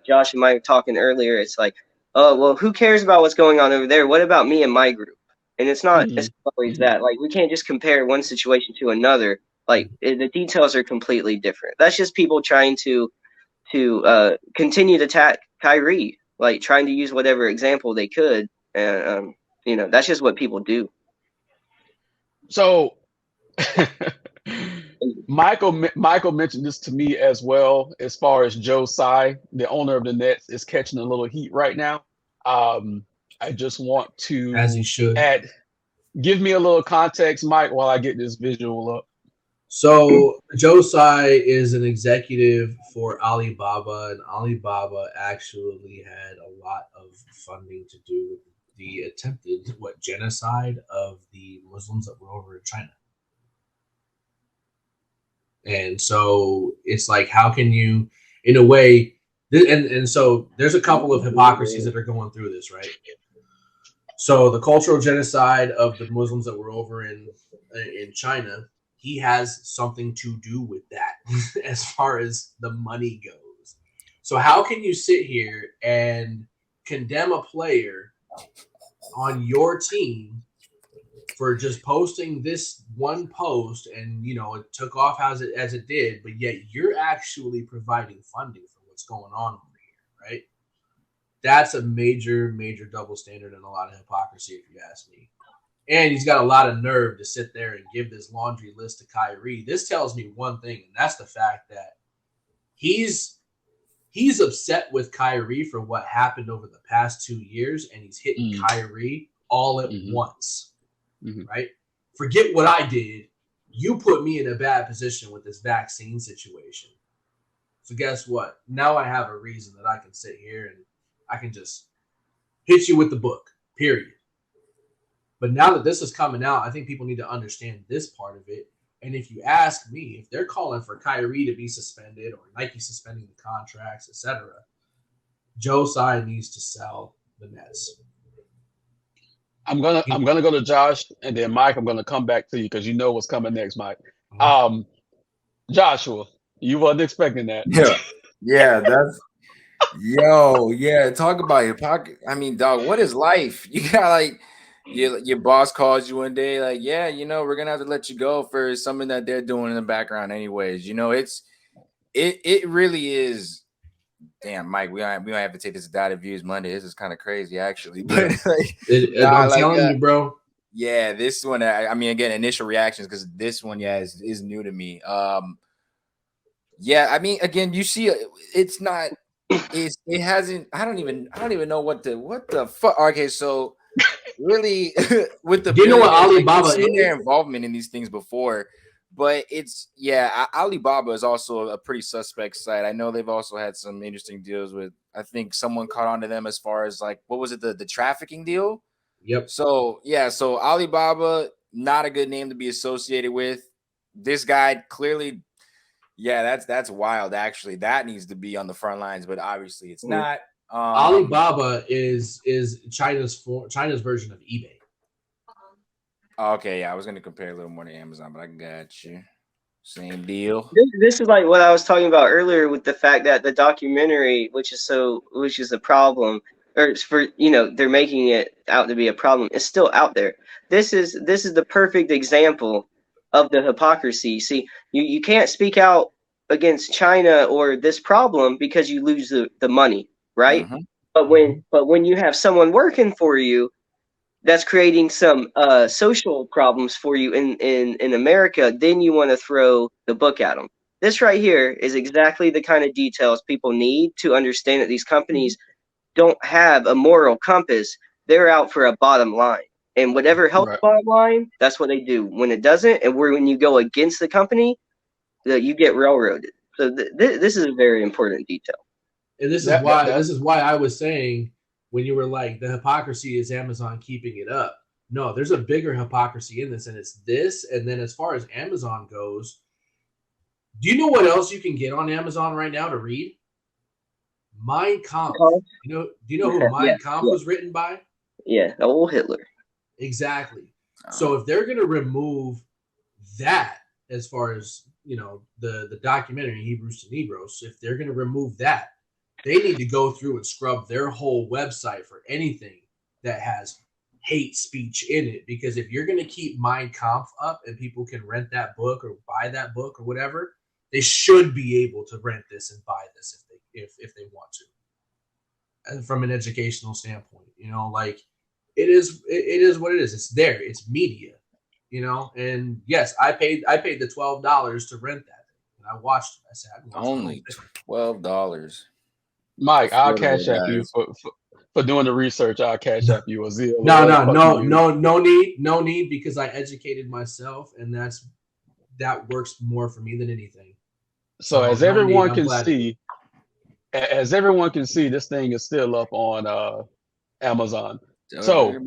Josh and Mike were talking earlier. It's like, oh well, who cares about what's going on over there? What about me and my group? And it's not always that. Like we can't just compare one situation to another. Like the details are completely different. That's just people trying to continue to attack Kyrie, like trying to use whatever example they could. And that's just what people do. So Michael mentioned this to me as well, as far as Joe Tsai, the owner of the Nets, is catching a little heat right now. I just want to, as he should, give me a little context, Mike, while I get this visual up. So Joe Tsai is an executive for Alibaba, and Alibaba actually had a lot of funding to do with the attempted genocide of the Muslims that were over in China. And so it's like, how can you, in a way, and so there's a couple of hypocrisies that are going through this, right? So the cultural genocide of the Muslims that were over in China, he has something to do with that as far as the money goes. So how can you sit here and condemn a player on your team for just posting this one post and it took off as it did, but yet you're actually providing funding for what's going on over here, right? That's a major double standard and a lot of hypocrisy, if you ask me. And he's got a lot of nerve to sit there and give this laundry list to Kyrie. This tells me one thing, and that's the fact that he's upset with Kyrie for what happened over the past 2 years, and he's hitting Kyrie all at once, right? Forget what I did. You put me in a bad position with this vaccine situation. So guess what? Now I have a reason that I can sit here and I can just hit you with the book, period. But now that this is coming out, I think people need to understand this part of it. And if you ask me, if they're calling for Kyrie to be suspended or Nike suspending the contracts, etc., Joe Tsai needs to sell the Nets. I'm gonna go to Josh, and then Mike. I'm gonna come back to you because you know what's coming next, Mike. Joshua, you wasn't expecting that. Yeah, that's yeah. Talk about your pocket. I mean, dog, what is life? You got like your boss calls you one day, like, yeah, we're gonna have to let you go for something that they're doing in the background, anyways. It really is. Damn, Mike, we don't have to take this data views Monday. This is kind of crazy, actually. But I'm telling you, bro. Yeah, this one. I mean, again, initial reactions because this one, is new to me. Yeah, I mean, again, you see, it's not. It hasn't. I don't even know what the fuck. Okay, so really, with the do you know what Alibaba seen their involvement in these things before, but Alibaba is also a pretty suspect site. I know they've also had some interesting deals with. I think someone caught on to them as far as like what was it the trafficking deal. Yep. So so Alibaba, not a good name to be associated with. This guy clearly, that's wild. Actually, that needs to be on the front lines, but obviously it's not. Alibaba is China's version of eBay. Okay, I was gonna compare a little more to Amazon, but I got you. Same deal. This is like what I was talking about earlier with the fact that the documentary, which is a problem, or for they're making it out to be a problem, it's still out there. This is the perfect example of the hypocrisy. See, you can't speak out against China or this problem because you lose the money, right? Mm-hmm. But when you have someone working for you that's creating some social problems for you in America, then you want to throw the book at them. This right here is exactly the kind of details people need to understand that these companies don't have a moral compass. They're out for a bottom line. And whatever helps bottom line, that's what they do. When it doesn't, and when you go against the company, you get railroaded. So this is a very important detail. And this is why I was saying when you were like, the hypocrisy is Amazon keeping it up. No, there's a bigger hypocrisy in this, and it's this. And then as far as Amazon goes, do you know what else you can get on Amazon right now to read? Mein Kampf. Do you know who Mein Kampf was written by? Yeah, old Hitler. Exactly. So if they're going to remove that, as far as the documentary Hebrews to Negroes, if they're going to remove that, they need to go through and scrub their whole website for anything that has hate speech in it. Because if you're going to keep Mein Kampf up and people can rent that book or buy that book or whatever, they should be able to rent this and buy this if they want to. And from an educational standpoint, like it is what it is. It's there. It's media, And yes, I paid the $12 to rent that thing, and I watched it. I said, only $12. Mike, I'll cash app you for doing the research. I'll cash app you a Zelle. No need, because I educated myself, and that works more for me than anything. So as everyone can see, this thing is still up on Amazon. So,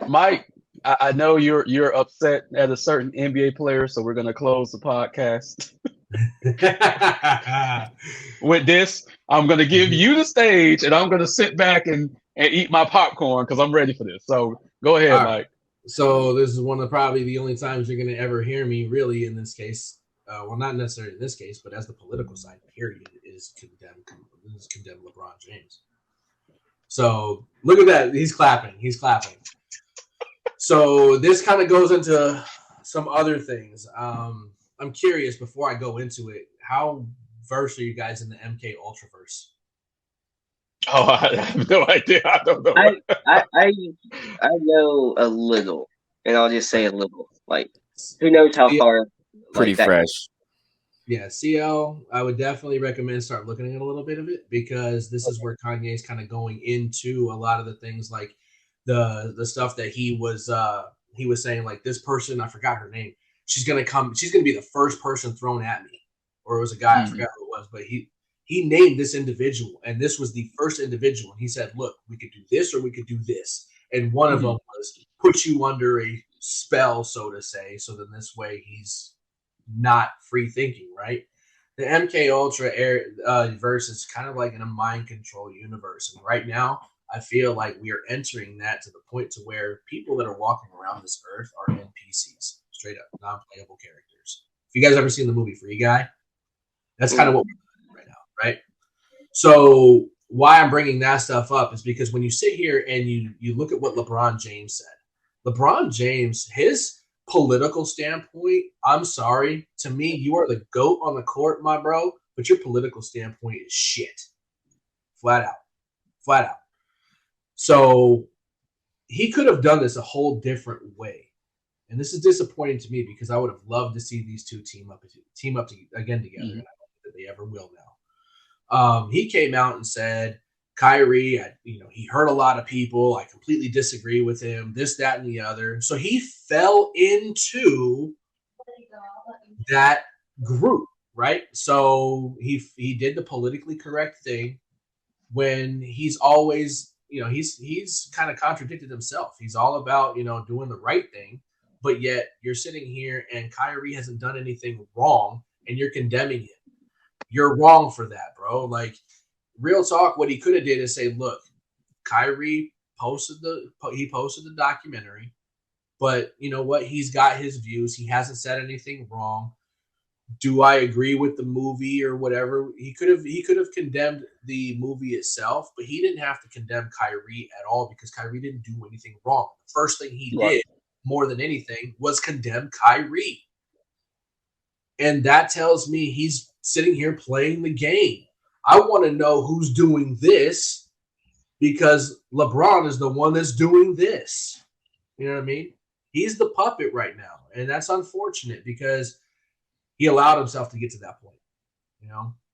Mike, I know you're upset at a certain NBA player, so we're gonna close the podcast. With this, I'm going to give you the stage, and I'm going to sit back and eat my popcorn because I'm ready for this. So go ahead, Mike. So this is one of probably the only times you're going to ever hear me really in this case. Well, not necessarily in this case, but as the political side, period, is condemn LeBron James. So look at that. He's clapping. So this kind of goes into some other things. I'm curious, before I go into it, how versed are you guys in the MK Ultraverse? Oh, I have no idea. I don't know. I know a little, and I'll just say a little. Like, who knows how far? Pretty fresh. Yeah, CL, I would definitely recommend start looking at a little bit of it, because this is where Kanye's kind of going into a lot of the things, like the stuff that he was saying, like this person, I forgot her name. She's gonna be the first person thrown at me, or it was a guy, I forgot who it was, but he named this individual, and this was the first individual, and he said, look, we could do this or we could do this, and one of them was put you under a spell, so to say, so then this way he's not free thinking, right? The MK Ultra verse is kind of like in a mind control universe, and right now I feel like we are entering that to the point to where people that are walking around this earth are NPCs, straight up, non-playable characters. If you guys ever seen the movie Free Guy, that's kind of what we're doing right now, right? So why I'm bringing that stuff up is because when you sit here and you look at what LeBron James said, LeBron James, his political standpoint, I'm sorry, to me, you are the GOAT on the court, my bro, but your political standpoint is shit. Flat out. So he could have done this a whole different way. And this is disappointing to me because I would have loved to see these two team up again together. And I don't think that they ever will now. He came out and said, Kyrie, he hurt a lot of people. I completely disagree with him, this, that, and the other. So he fell into that group, right? So he did the politically correct thing when he's always, he's kind of contradicted himself. He's all about, doing the right thing, but yet you're sitting here and Kyrie hasn't done anything wrong and you're condemning him. You're wrong for that, bro. Like, real talk, what he could have did is say, look, Kyrie posted the documentary, but you know what? He's got his views. He hasn't said anything wrong. Do I agree with the movie or whatever? He could have condemned the movie itself, but he didn't have to condemn Kyrie at all because Kyrie didn't do anything wrong. The first thing he did, more than anything, was condemn Kyrie. And that tells me he's sitting here playing the game. I want to know who's doing this because LeBron is the one that's doing this. You know what I mean? He's the puppet right now. And that's unfortunate because he allowed himself to get to that point.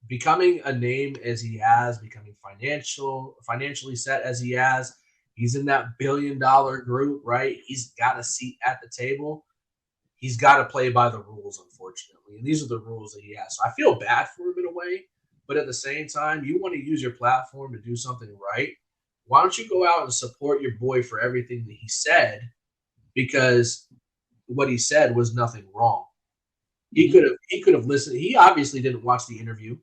Becoming a name as he has, becoming financially set as he has. He's in that $1 billion group, right? He's got a seat at the table. He's got to play by the rules, unfortunately. And these are the rules that he has. So I feel bad for him in a way. But at the same time, you want to use your platform to do something right. Why don't you go out and support your boy for everything that he said? Because what he said was nothing wrong. He could have listened. He obviously didn't watch the interview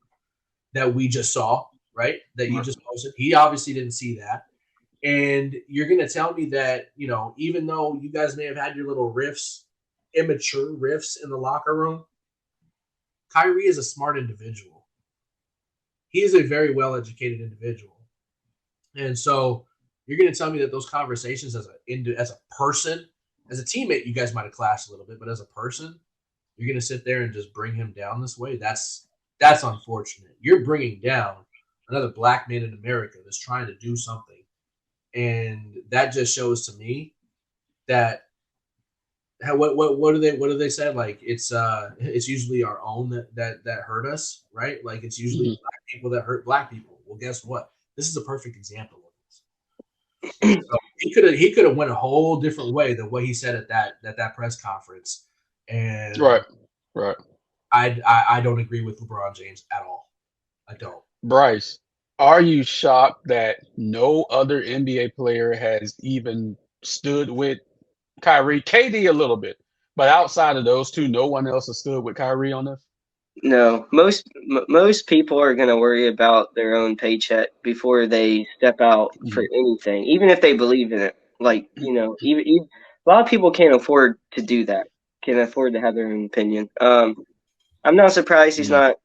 that we just saw, right? That you just posted. He obviously didn't see that. And you're going to tell me that, even though you guys may have had your little immature riffs in the locker room, Kyrie is a smart individual. He is a very well-educated individual. And so you're going to tell me that those conversations as a person, as a teammate, you guys might have clashed a little bit, but as a person, you're going to sit there and just bring him down this way? That's unfortunate. You're bringing down another black man in America that's trying to do something. And that just shows to me that what do they say? Like it's usually our own that hurt us, right? Like it's usually black people that hurt black people. Well, guess what? This is a perfect example of this. So he could have went a whole different way than what he said at that press conference. And right. I don't agree with LeBron James at all. I don't. Bryce, are you shocked that no other NBA player has even stood with Kyrie? KD a little bit, but outside of those two, no one else has stood with Kyrie on this? No, most people are going to worry about their own paycheck before they step out for anything, even if they believe in it. Like, even a lot of people can't afford to do that, can't afford to have their own opinion. I'm not surprised he's not.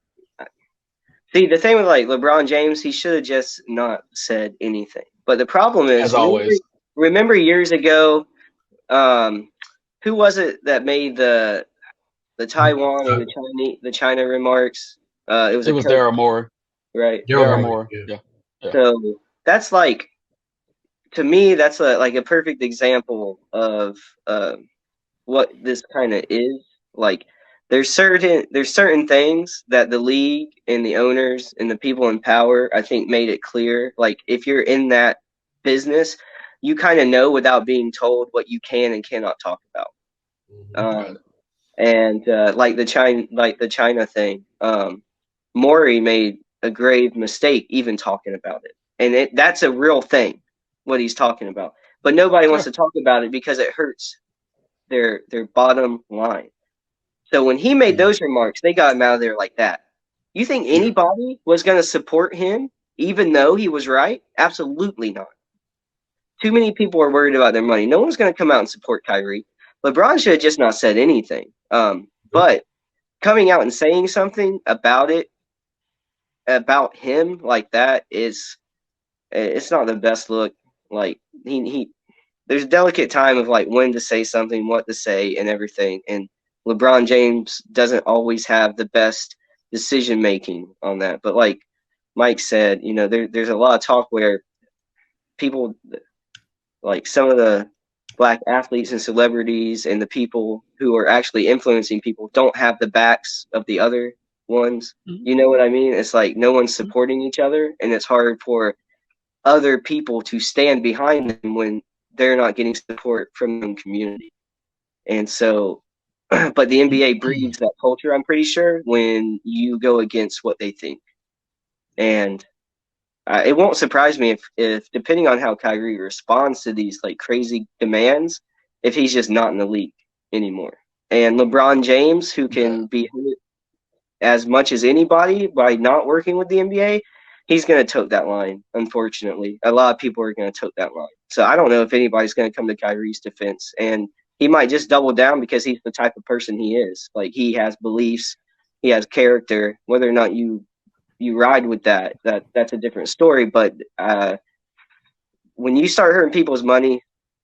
See, the thing with like LeBron James, he should have just not said anything. But the problem is, remember years ago, who was it that made the Taiwan or the China remarks? It was Daryl Morey, right? Daryl Morey, yeah. So that's like, to me, that's like a perfect example of what this kind of is. Like, there's certain things that the league and the owners and the people in power, I think, made it clear. Like, if you're in that business, you kind of know without being told what you can and cannot talk about. And like the China thing, Maury made a grave mistake even talking about it, and that's a real thing, what he's talking about. But nobody wants to talk about it because it hurts their bottom line. So when he made those remarks, they got him out of there like that. You think anybody was going to support him, even though he was right? Absolutely not. too many people are worried about their money. No one's going to come out and support Kyrie. LeBron should have just not said anything. But coming out and saying something about it, about him like that it's not the best look. Like he there's a delicate time of like when to say something, what to say, and everything. And LeBron James doesn't always have the best decision making on that. But like Mike said, there's a lot of talk where people, like some of the black athletes and celebrities and the people who are actually influencing people, don't have the backs of the other ones. Mm-hmm. You know what I mean? It's like no one's supporting each other, and it's hard for other people to stand behind them when they're not getting support from the community. And so, but the NBA breeds that culture, I'm pretty sure, when you go against what they think. And it won't surprise me if depending on how Kyrie responds to these like crazy demands, if he's just not in the league anymore. And LeBron James, who can be as much as anybody by not working with the NBA, he's going to tote that line, unfortunately. A lot of people are going to tote that line. So I don't know if anybody's going to come to Kyrie's defense. And he might just double down because he's the type of person he is. Like, he has beliefs, he has character. Whether or not you ride with that's a different story. But when you start hurting people's money,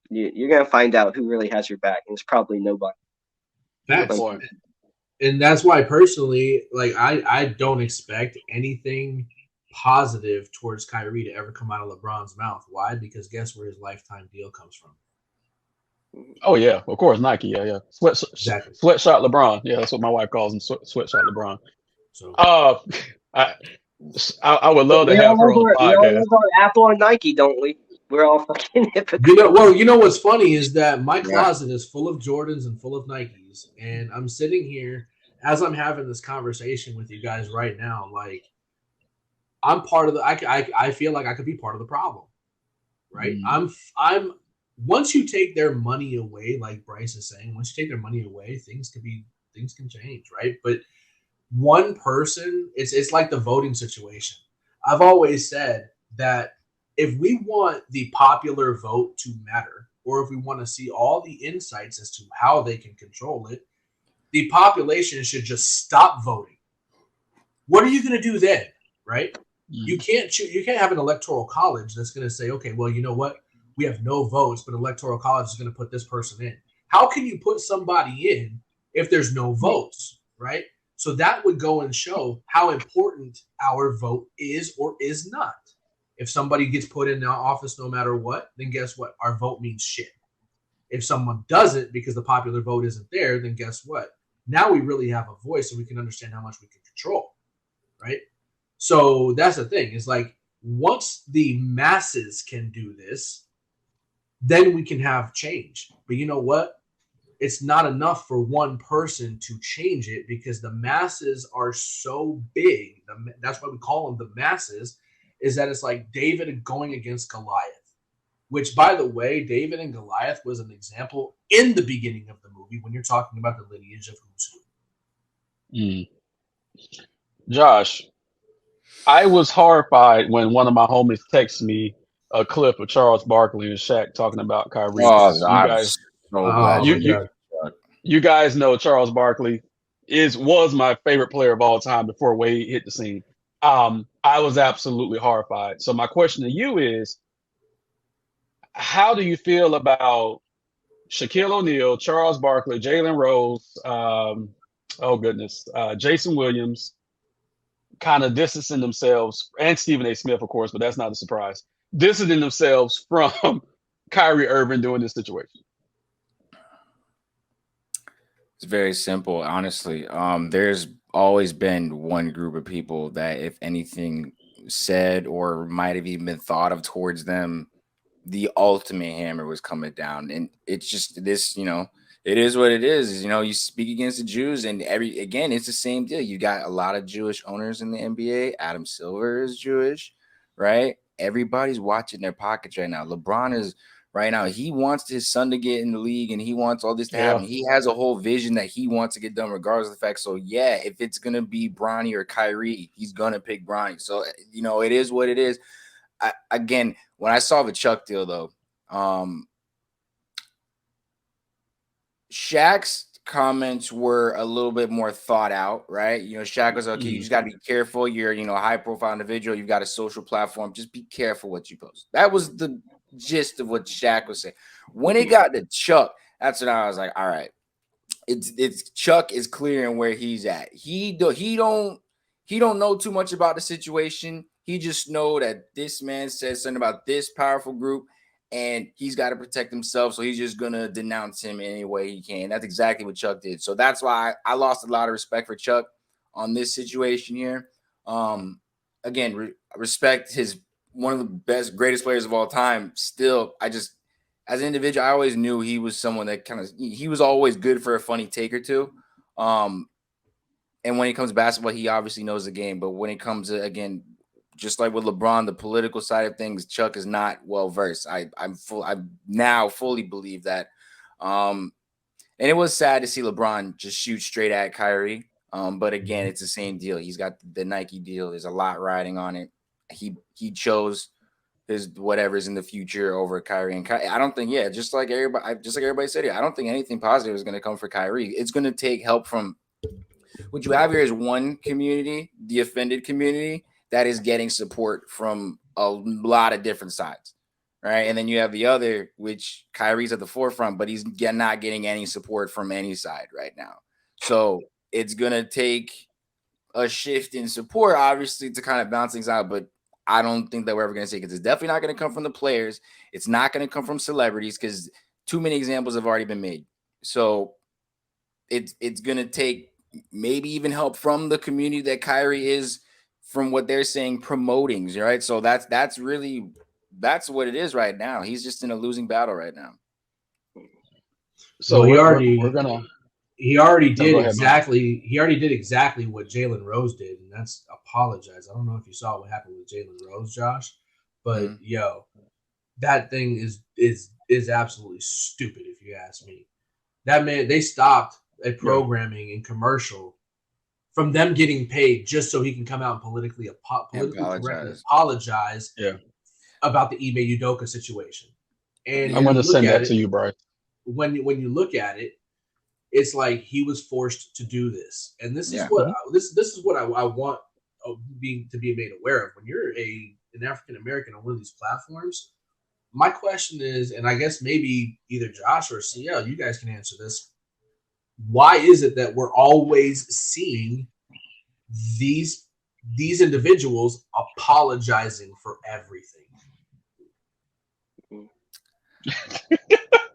you're going to find out who really has your back. And it's probably nobody. That's and that's why personally, like I don't expect anything positive towards Kyrie to ever come out of LeBron's mouth. Why? Because guess where his lifetime deal comes from? Oh yeah, of course, Nike. Yeah. Exactly. Sweatshop LeBron. Yeah, that's what my wife calls him. Sweatshop LeBron. So I would love to have her on the podcast. We all love our Apple and Nike, don't we? We're all fucking hypocrites. You know what's funny is that my closet is full of Jordans and full of Nikes, and I'm sitting here as I'm having this conversation with you guys right now. Like, I'm part of the. I feel like I could be part of the problem, right? I'm. Once you take their money away, like Bryce is saying, once you take their money away, things can change, right? But one person, it's like the voting situation. I've always said that if we want the popular vote to matter, or if we want to see all the insights as to how they can control it, the population should just stop voting. What are you going to do then, right? You can't have an electoral college that's going to say, okay, well, you know what? We have no votes, but electoral college is going to put this person in. How can you put somebody in if there's no votes, right? So that would go and show how important our vote is or is not. If somebody gets put in office no matter what, then guess what? Our vote means shit. If someone doesn't because the popular vote isn't there, then guess what? Now we really have a voice and we can understand how much we can control, right? So that's the thing. It's like once the masses can do this, then we can have change. But you know what? It's not enough for one person to change it because the masses are so big. That's why we call them the masses, is that it's like David going against Goliath, which, by the way, David and Goliath was an example in the beginning of the movie when you're talking about the lineage of who's who. Josh, I was horrified when one of my homies texted me a clip of Charles Barkley and Shaq talking about Kyrie. You guys know Charles Barkley was my favorite player of all time before Wade hit the scene. I was absolutely horrified. So my question to you is, how do you feel about Shaquille O'Neal, Charles Barkley, Jalen Rose, Jason Williams, kind of distancing themselves, and Stephen A. Smith, of course, but that's not a surprise, distancing themselves from Kyrie Irving during this situation? It's very simple, honestly. There's always been one group of people that, if anything said or might have even been thought of towards them, the ultimate hammer was coming down. And it's just this, it is what it is. You speak against the Jews, and it's the same deal. You got a lot of Jewish owners in the NBA. Adam Silver is Jewish, right? Everybody's watching their pockets right now. LeBron is right now. He wants his son to get in the league, and he wants all this to happen. He has a whole vision that he wants to get done regardless of the fact. So, yeah, if it's going to be Bronny or Kyrie, he's going to pick Bronny. So, it is what it is. Again, when I saw the Chuck deal, though, Shaq's comments were a little bit more thought out, right? You know, Shaq was okay. You just got to be careful. You're, you know, a high profile individual. You've got a social platform. Just be careful what you post. That was the gist of what Shaq was saying. When it got to Chuck, that's when I was like, all right, it's Chuck is clearing where he's at. He don't know too much about the situation. He just know that this man said something about this powerful group, and he's got to protect himself. So he's just gonna denounce him any way he can. That's exactly what Chuck did. So that's why I lost a lot of respect for Chuck on this situation here. Again, respect his one of the greatest players of all time. Still, as an individual, I always knew he was someone that he was always good for a funny take or two. And when it comes to basketball, he obviously knows the game. But when it comes to, again, just like with LeBron, the political side of things, Chuck is not well versed. I now fully believe that. And it was sad to see LeBron just shoot straight at Kyrie. But again, it's the same deal. He's got the Nike deal. There's a lot riding on it. He chose his whatever's in the future over Kyrie and Kyrie. I don't think, just like everybody said here, I don't think anything positive is going to come for Kyrie. It's going to take help from what you have here is one community, the offended community, that is getting support from a lot of different sides, right? And then you have the other, which Kyrie's at the forefront, but he's not getting any support from any side right now. So it's going to take a shift in support, obviously, to kind of balance things out, but I don't think that we're ever going to see it, because it's definitely not going to come from the players. It's not going to come from celebrities, because too many examples have already been made. So it's going to take maybe even help from the community that Kyrie is, from what they're saying, promoting, right? So that's what it is right now. He's just in a losing battle right now. So he already did exactly what Jalen Rose did, and that's apologize. I don't know if you saw what happened with Jalen Rose, Josh, but that thing is absolutely stupid if you ask me. That man, they stopped a programming and commercial from them getting paid just so he can come out and politically apologize about the Ime Udoka situation. And I'm going to send that to you, Bryce. When you look at it, it's like he was forced to do this, and this is what I want to be made aware of. When you're an African American on one of these platforms, my question is, and I guess maybe either Josh or CL, you guys can answer this. Why is it that we're always seeing these individuals apologizing for everything?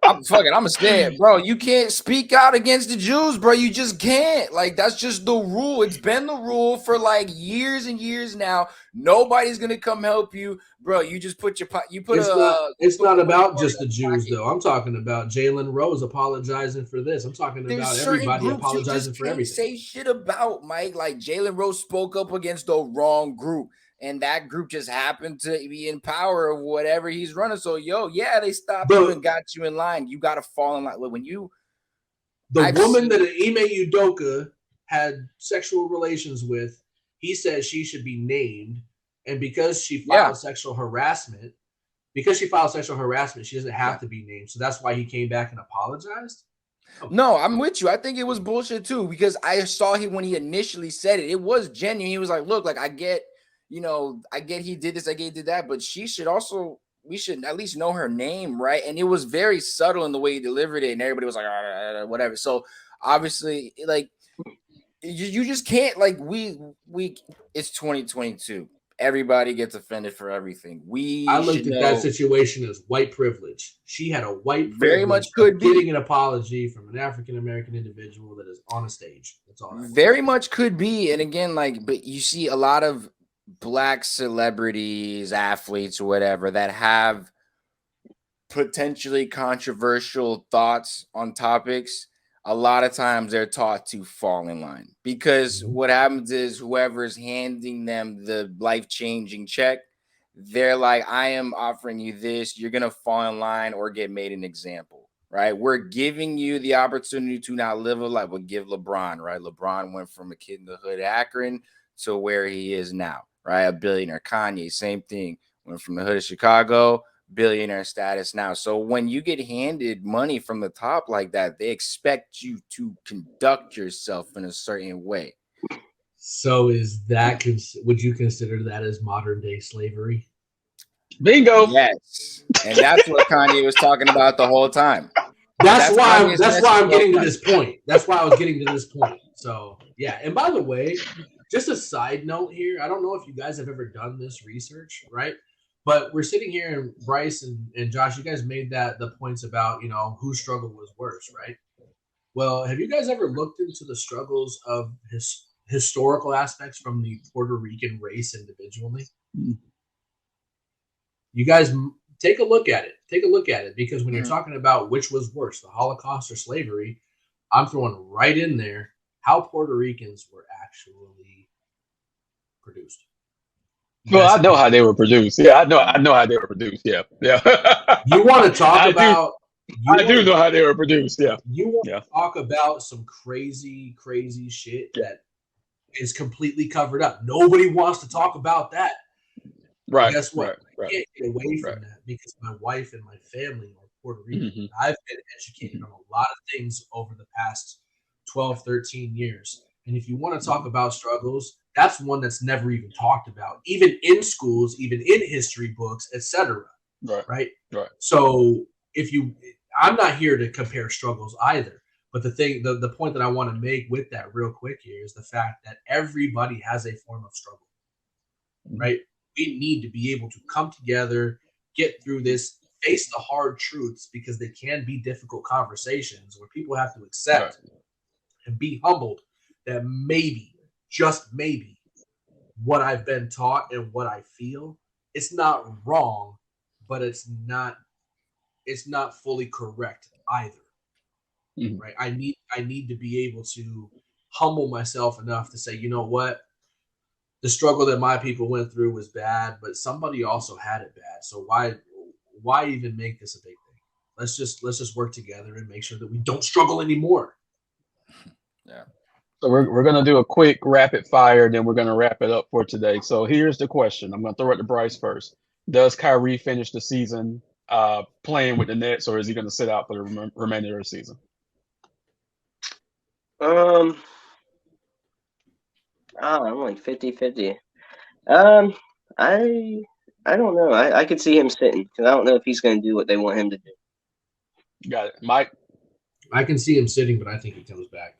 I'm gonna say it, bro. You can't speak out against the Jews, bro. You just can't. Like, that's just the rule. It's been the rule for like years and years now. Nobody's gonna come help you, bro. You just put It's not about just the Jews, though. I'm talking about Jalen Rose apologizing for this. I'm talking about everybody apologizing for everything. Say shit about, Mike. Like, Jalen Rose spoke up against the wrong group, and that group just happened to be in power of whatever he's running. So, they stopped you and got you in line. You got to fall in line. When woman that Ime Udoka had sexual relations with, he said she should be named, and because she filed sexual harassment, she doesn't have to be named. So that's why he came back and apologized. No, I'm with you. I think it was bullshit too, because I saw him when he initially said it. It was genuine. He was like, "Look, like I get he did this, I get he did that, but we should at least know her name, right?" And it was very subtle in the way he delivered it, and everybody was like, whatever. So obviously, like, you just can't, like, it's 2022. Everybody gets offended for everything. I looked at that situation as white privilege. She had a white privilege very much could be getting an apology from an African American individual that is on a stage. That's all. Very much could be. And again, like, but you see a lot of Black celebrities, athletes, or whatever, that have potentially controversial thoughts on topics. A lot of times they're taught to fall in line, because what happens is whoever's handing them the life-changing check, they're like, I am offering you this. You're going to fall in line or get made an example, right? We're giving you the opportunity to now live a life. We'll give LeBron, right? LeBron went from a kid in the hood, Akron, to where he is now, right? A billionaire. Kanye, same thing. Went from the hood of Chicago, billionaire status now. So when you get handed money from the top like that, they expect you to conduct yourself in a certain way. So is that would you consider that as modern day slavery? Bingo. Yes. And that's what Kanye was talking about the whole time. That's why I'm getting to this point. That's why I was getting to this point. So yeah. And by the way, just a side note here, I don't know if you guys have ever done this research, right? But we're sitting here, and Bryce and Josh, you guys made the points about, whose struggle was worse, right? Well, have you guys ever looked into the struggles of historical aspects from the Puerto Rican race individually? You guys take a look at it. Take a look at it, because when you're talking about which was worse, the Holocaust or slavery, I'm throwing right in there how Puerto Ricans were actually produced. Well, I know how they were produced. Yeah, I know how they were produced. Yeah. You want to talk about? I do know how they were produced. Yeah. You want to talk about some crazy, crazy shit that is completely covered up. Nobody wants to talk about that. Right. Guess what? Right. I can't get away from that because my wife and my family are Puerto Rican. Mm-hmm. I've been educated on a lot of things over the past 12, 13 years. And if you want to talk about struggles, that's one that's never even talked about, even in schools, even in history books, etc. Right. So I'm not here to compare struggles either. But the point that I want to make with that real quick here is the fact that everybody has a form of struggle, right? We need to be able to come together, get through this, face the hard truths, because they can be difficult conversations where people have to accept and be humbled that maybe, just maybe, what I've been taught and what I feel, it's not wrong, but it's not fully correct either. Right? I need to be able to humble myself enough to say, you know what? The struggle that my people went through was bad, but somebody also had it bad. So why even make this a big thing? Let's just work together and make sure that we don't struggle anymore. Yeah. So we're gonna do a quick rapid fire, then we're gonna wrap it up for today. So here's the question. I'm gonna throw it to Bryce first. Does Kyrie finish the season playing with the Nets, or is he gonna sit out for the remainder of the season? I'm like 50-50. I don't know. I could see him sitting because I don't know if he's going to do what they want him to do. Got it. Mike? I can see him sitting, but I think he comes back.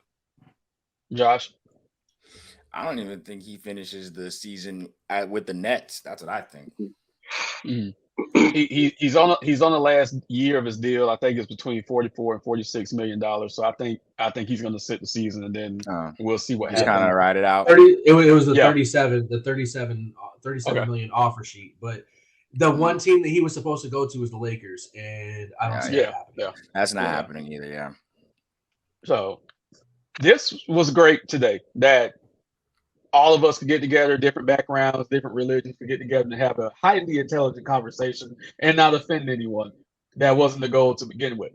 Josh? I don't even think he finishes the season with the Nets. That's what I think. Mm-hmm. He's on the last year of his deal. I think it's between $44 and $46 million. So I think he's going to sit the season, and then we'll see what happens. Kind of ride it out. It was the 37 million offer sheet. But the one team that he was supposed to go to was the Lakers, and I don't see that happening. Yeah, that's not happening either. Yeah. So this was great today. That all of us could get together, different backgrounds, different religions, could get together and have a highly intelligent conversation and not offend anyone. That wasn't the goal to begin with.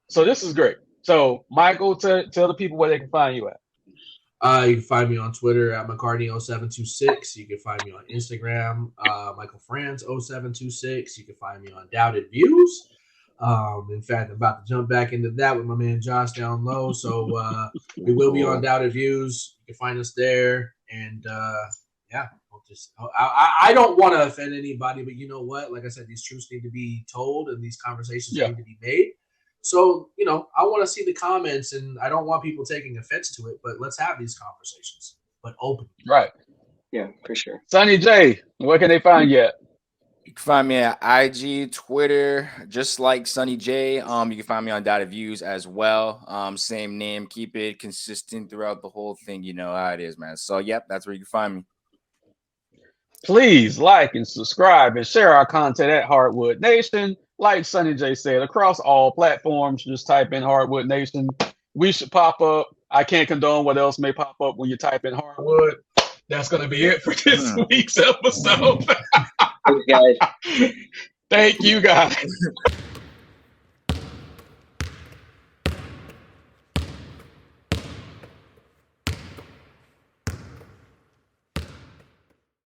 So this is great. So Michael, tell the people where they can find you at. You can find me on Twitter at McCartney0726. You can find me on Instagram, Michael Franz 0726. You can find me on Doubted Views. In fact, I'm about to jump back into that with my man Josh down low. So we will be on Doubted Views. You can find us there. And I don't want to offend anybody, but you know what? Like I said, these truths need to be told and these conversations need to be made. So, I want to see the comments, and I don't want people taking offense to it, but let's have these conversations, but open. Right. Yeah, for sure. Sonny J, where can they find you at? You can find me at IG, Twitter, just like Sonny J. You can find me on Data Views as well. Same name. Keep it consistent throughout the whole thing. You know how it is, man. So, yep, that's where you can find me. Please like and subscribe and share our content at Hardwood Nation. Like Sonny J said, across all platforms, just type in Hardwood Nation. We should pop up. I can't condone what else may pop up when you type in Hardwood. That's going to be it for this week's episode. Thanks, guys. Thank you, guys.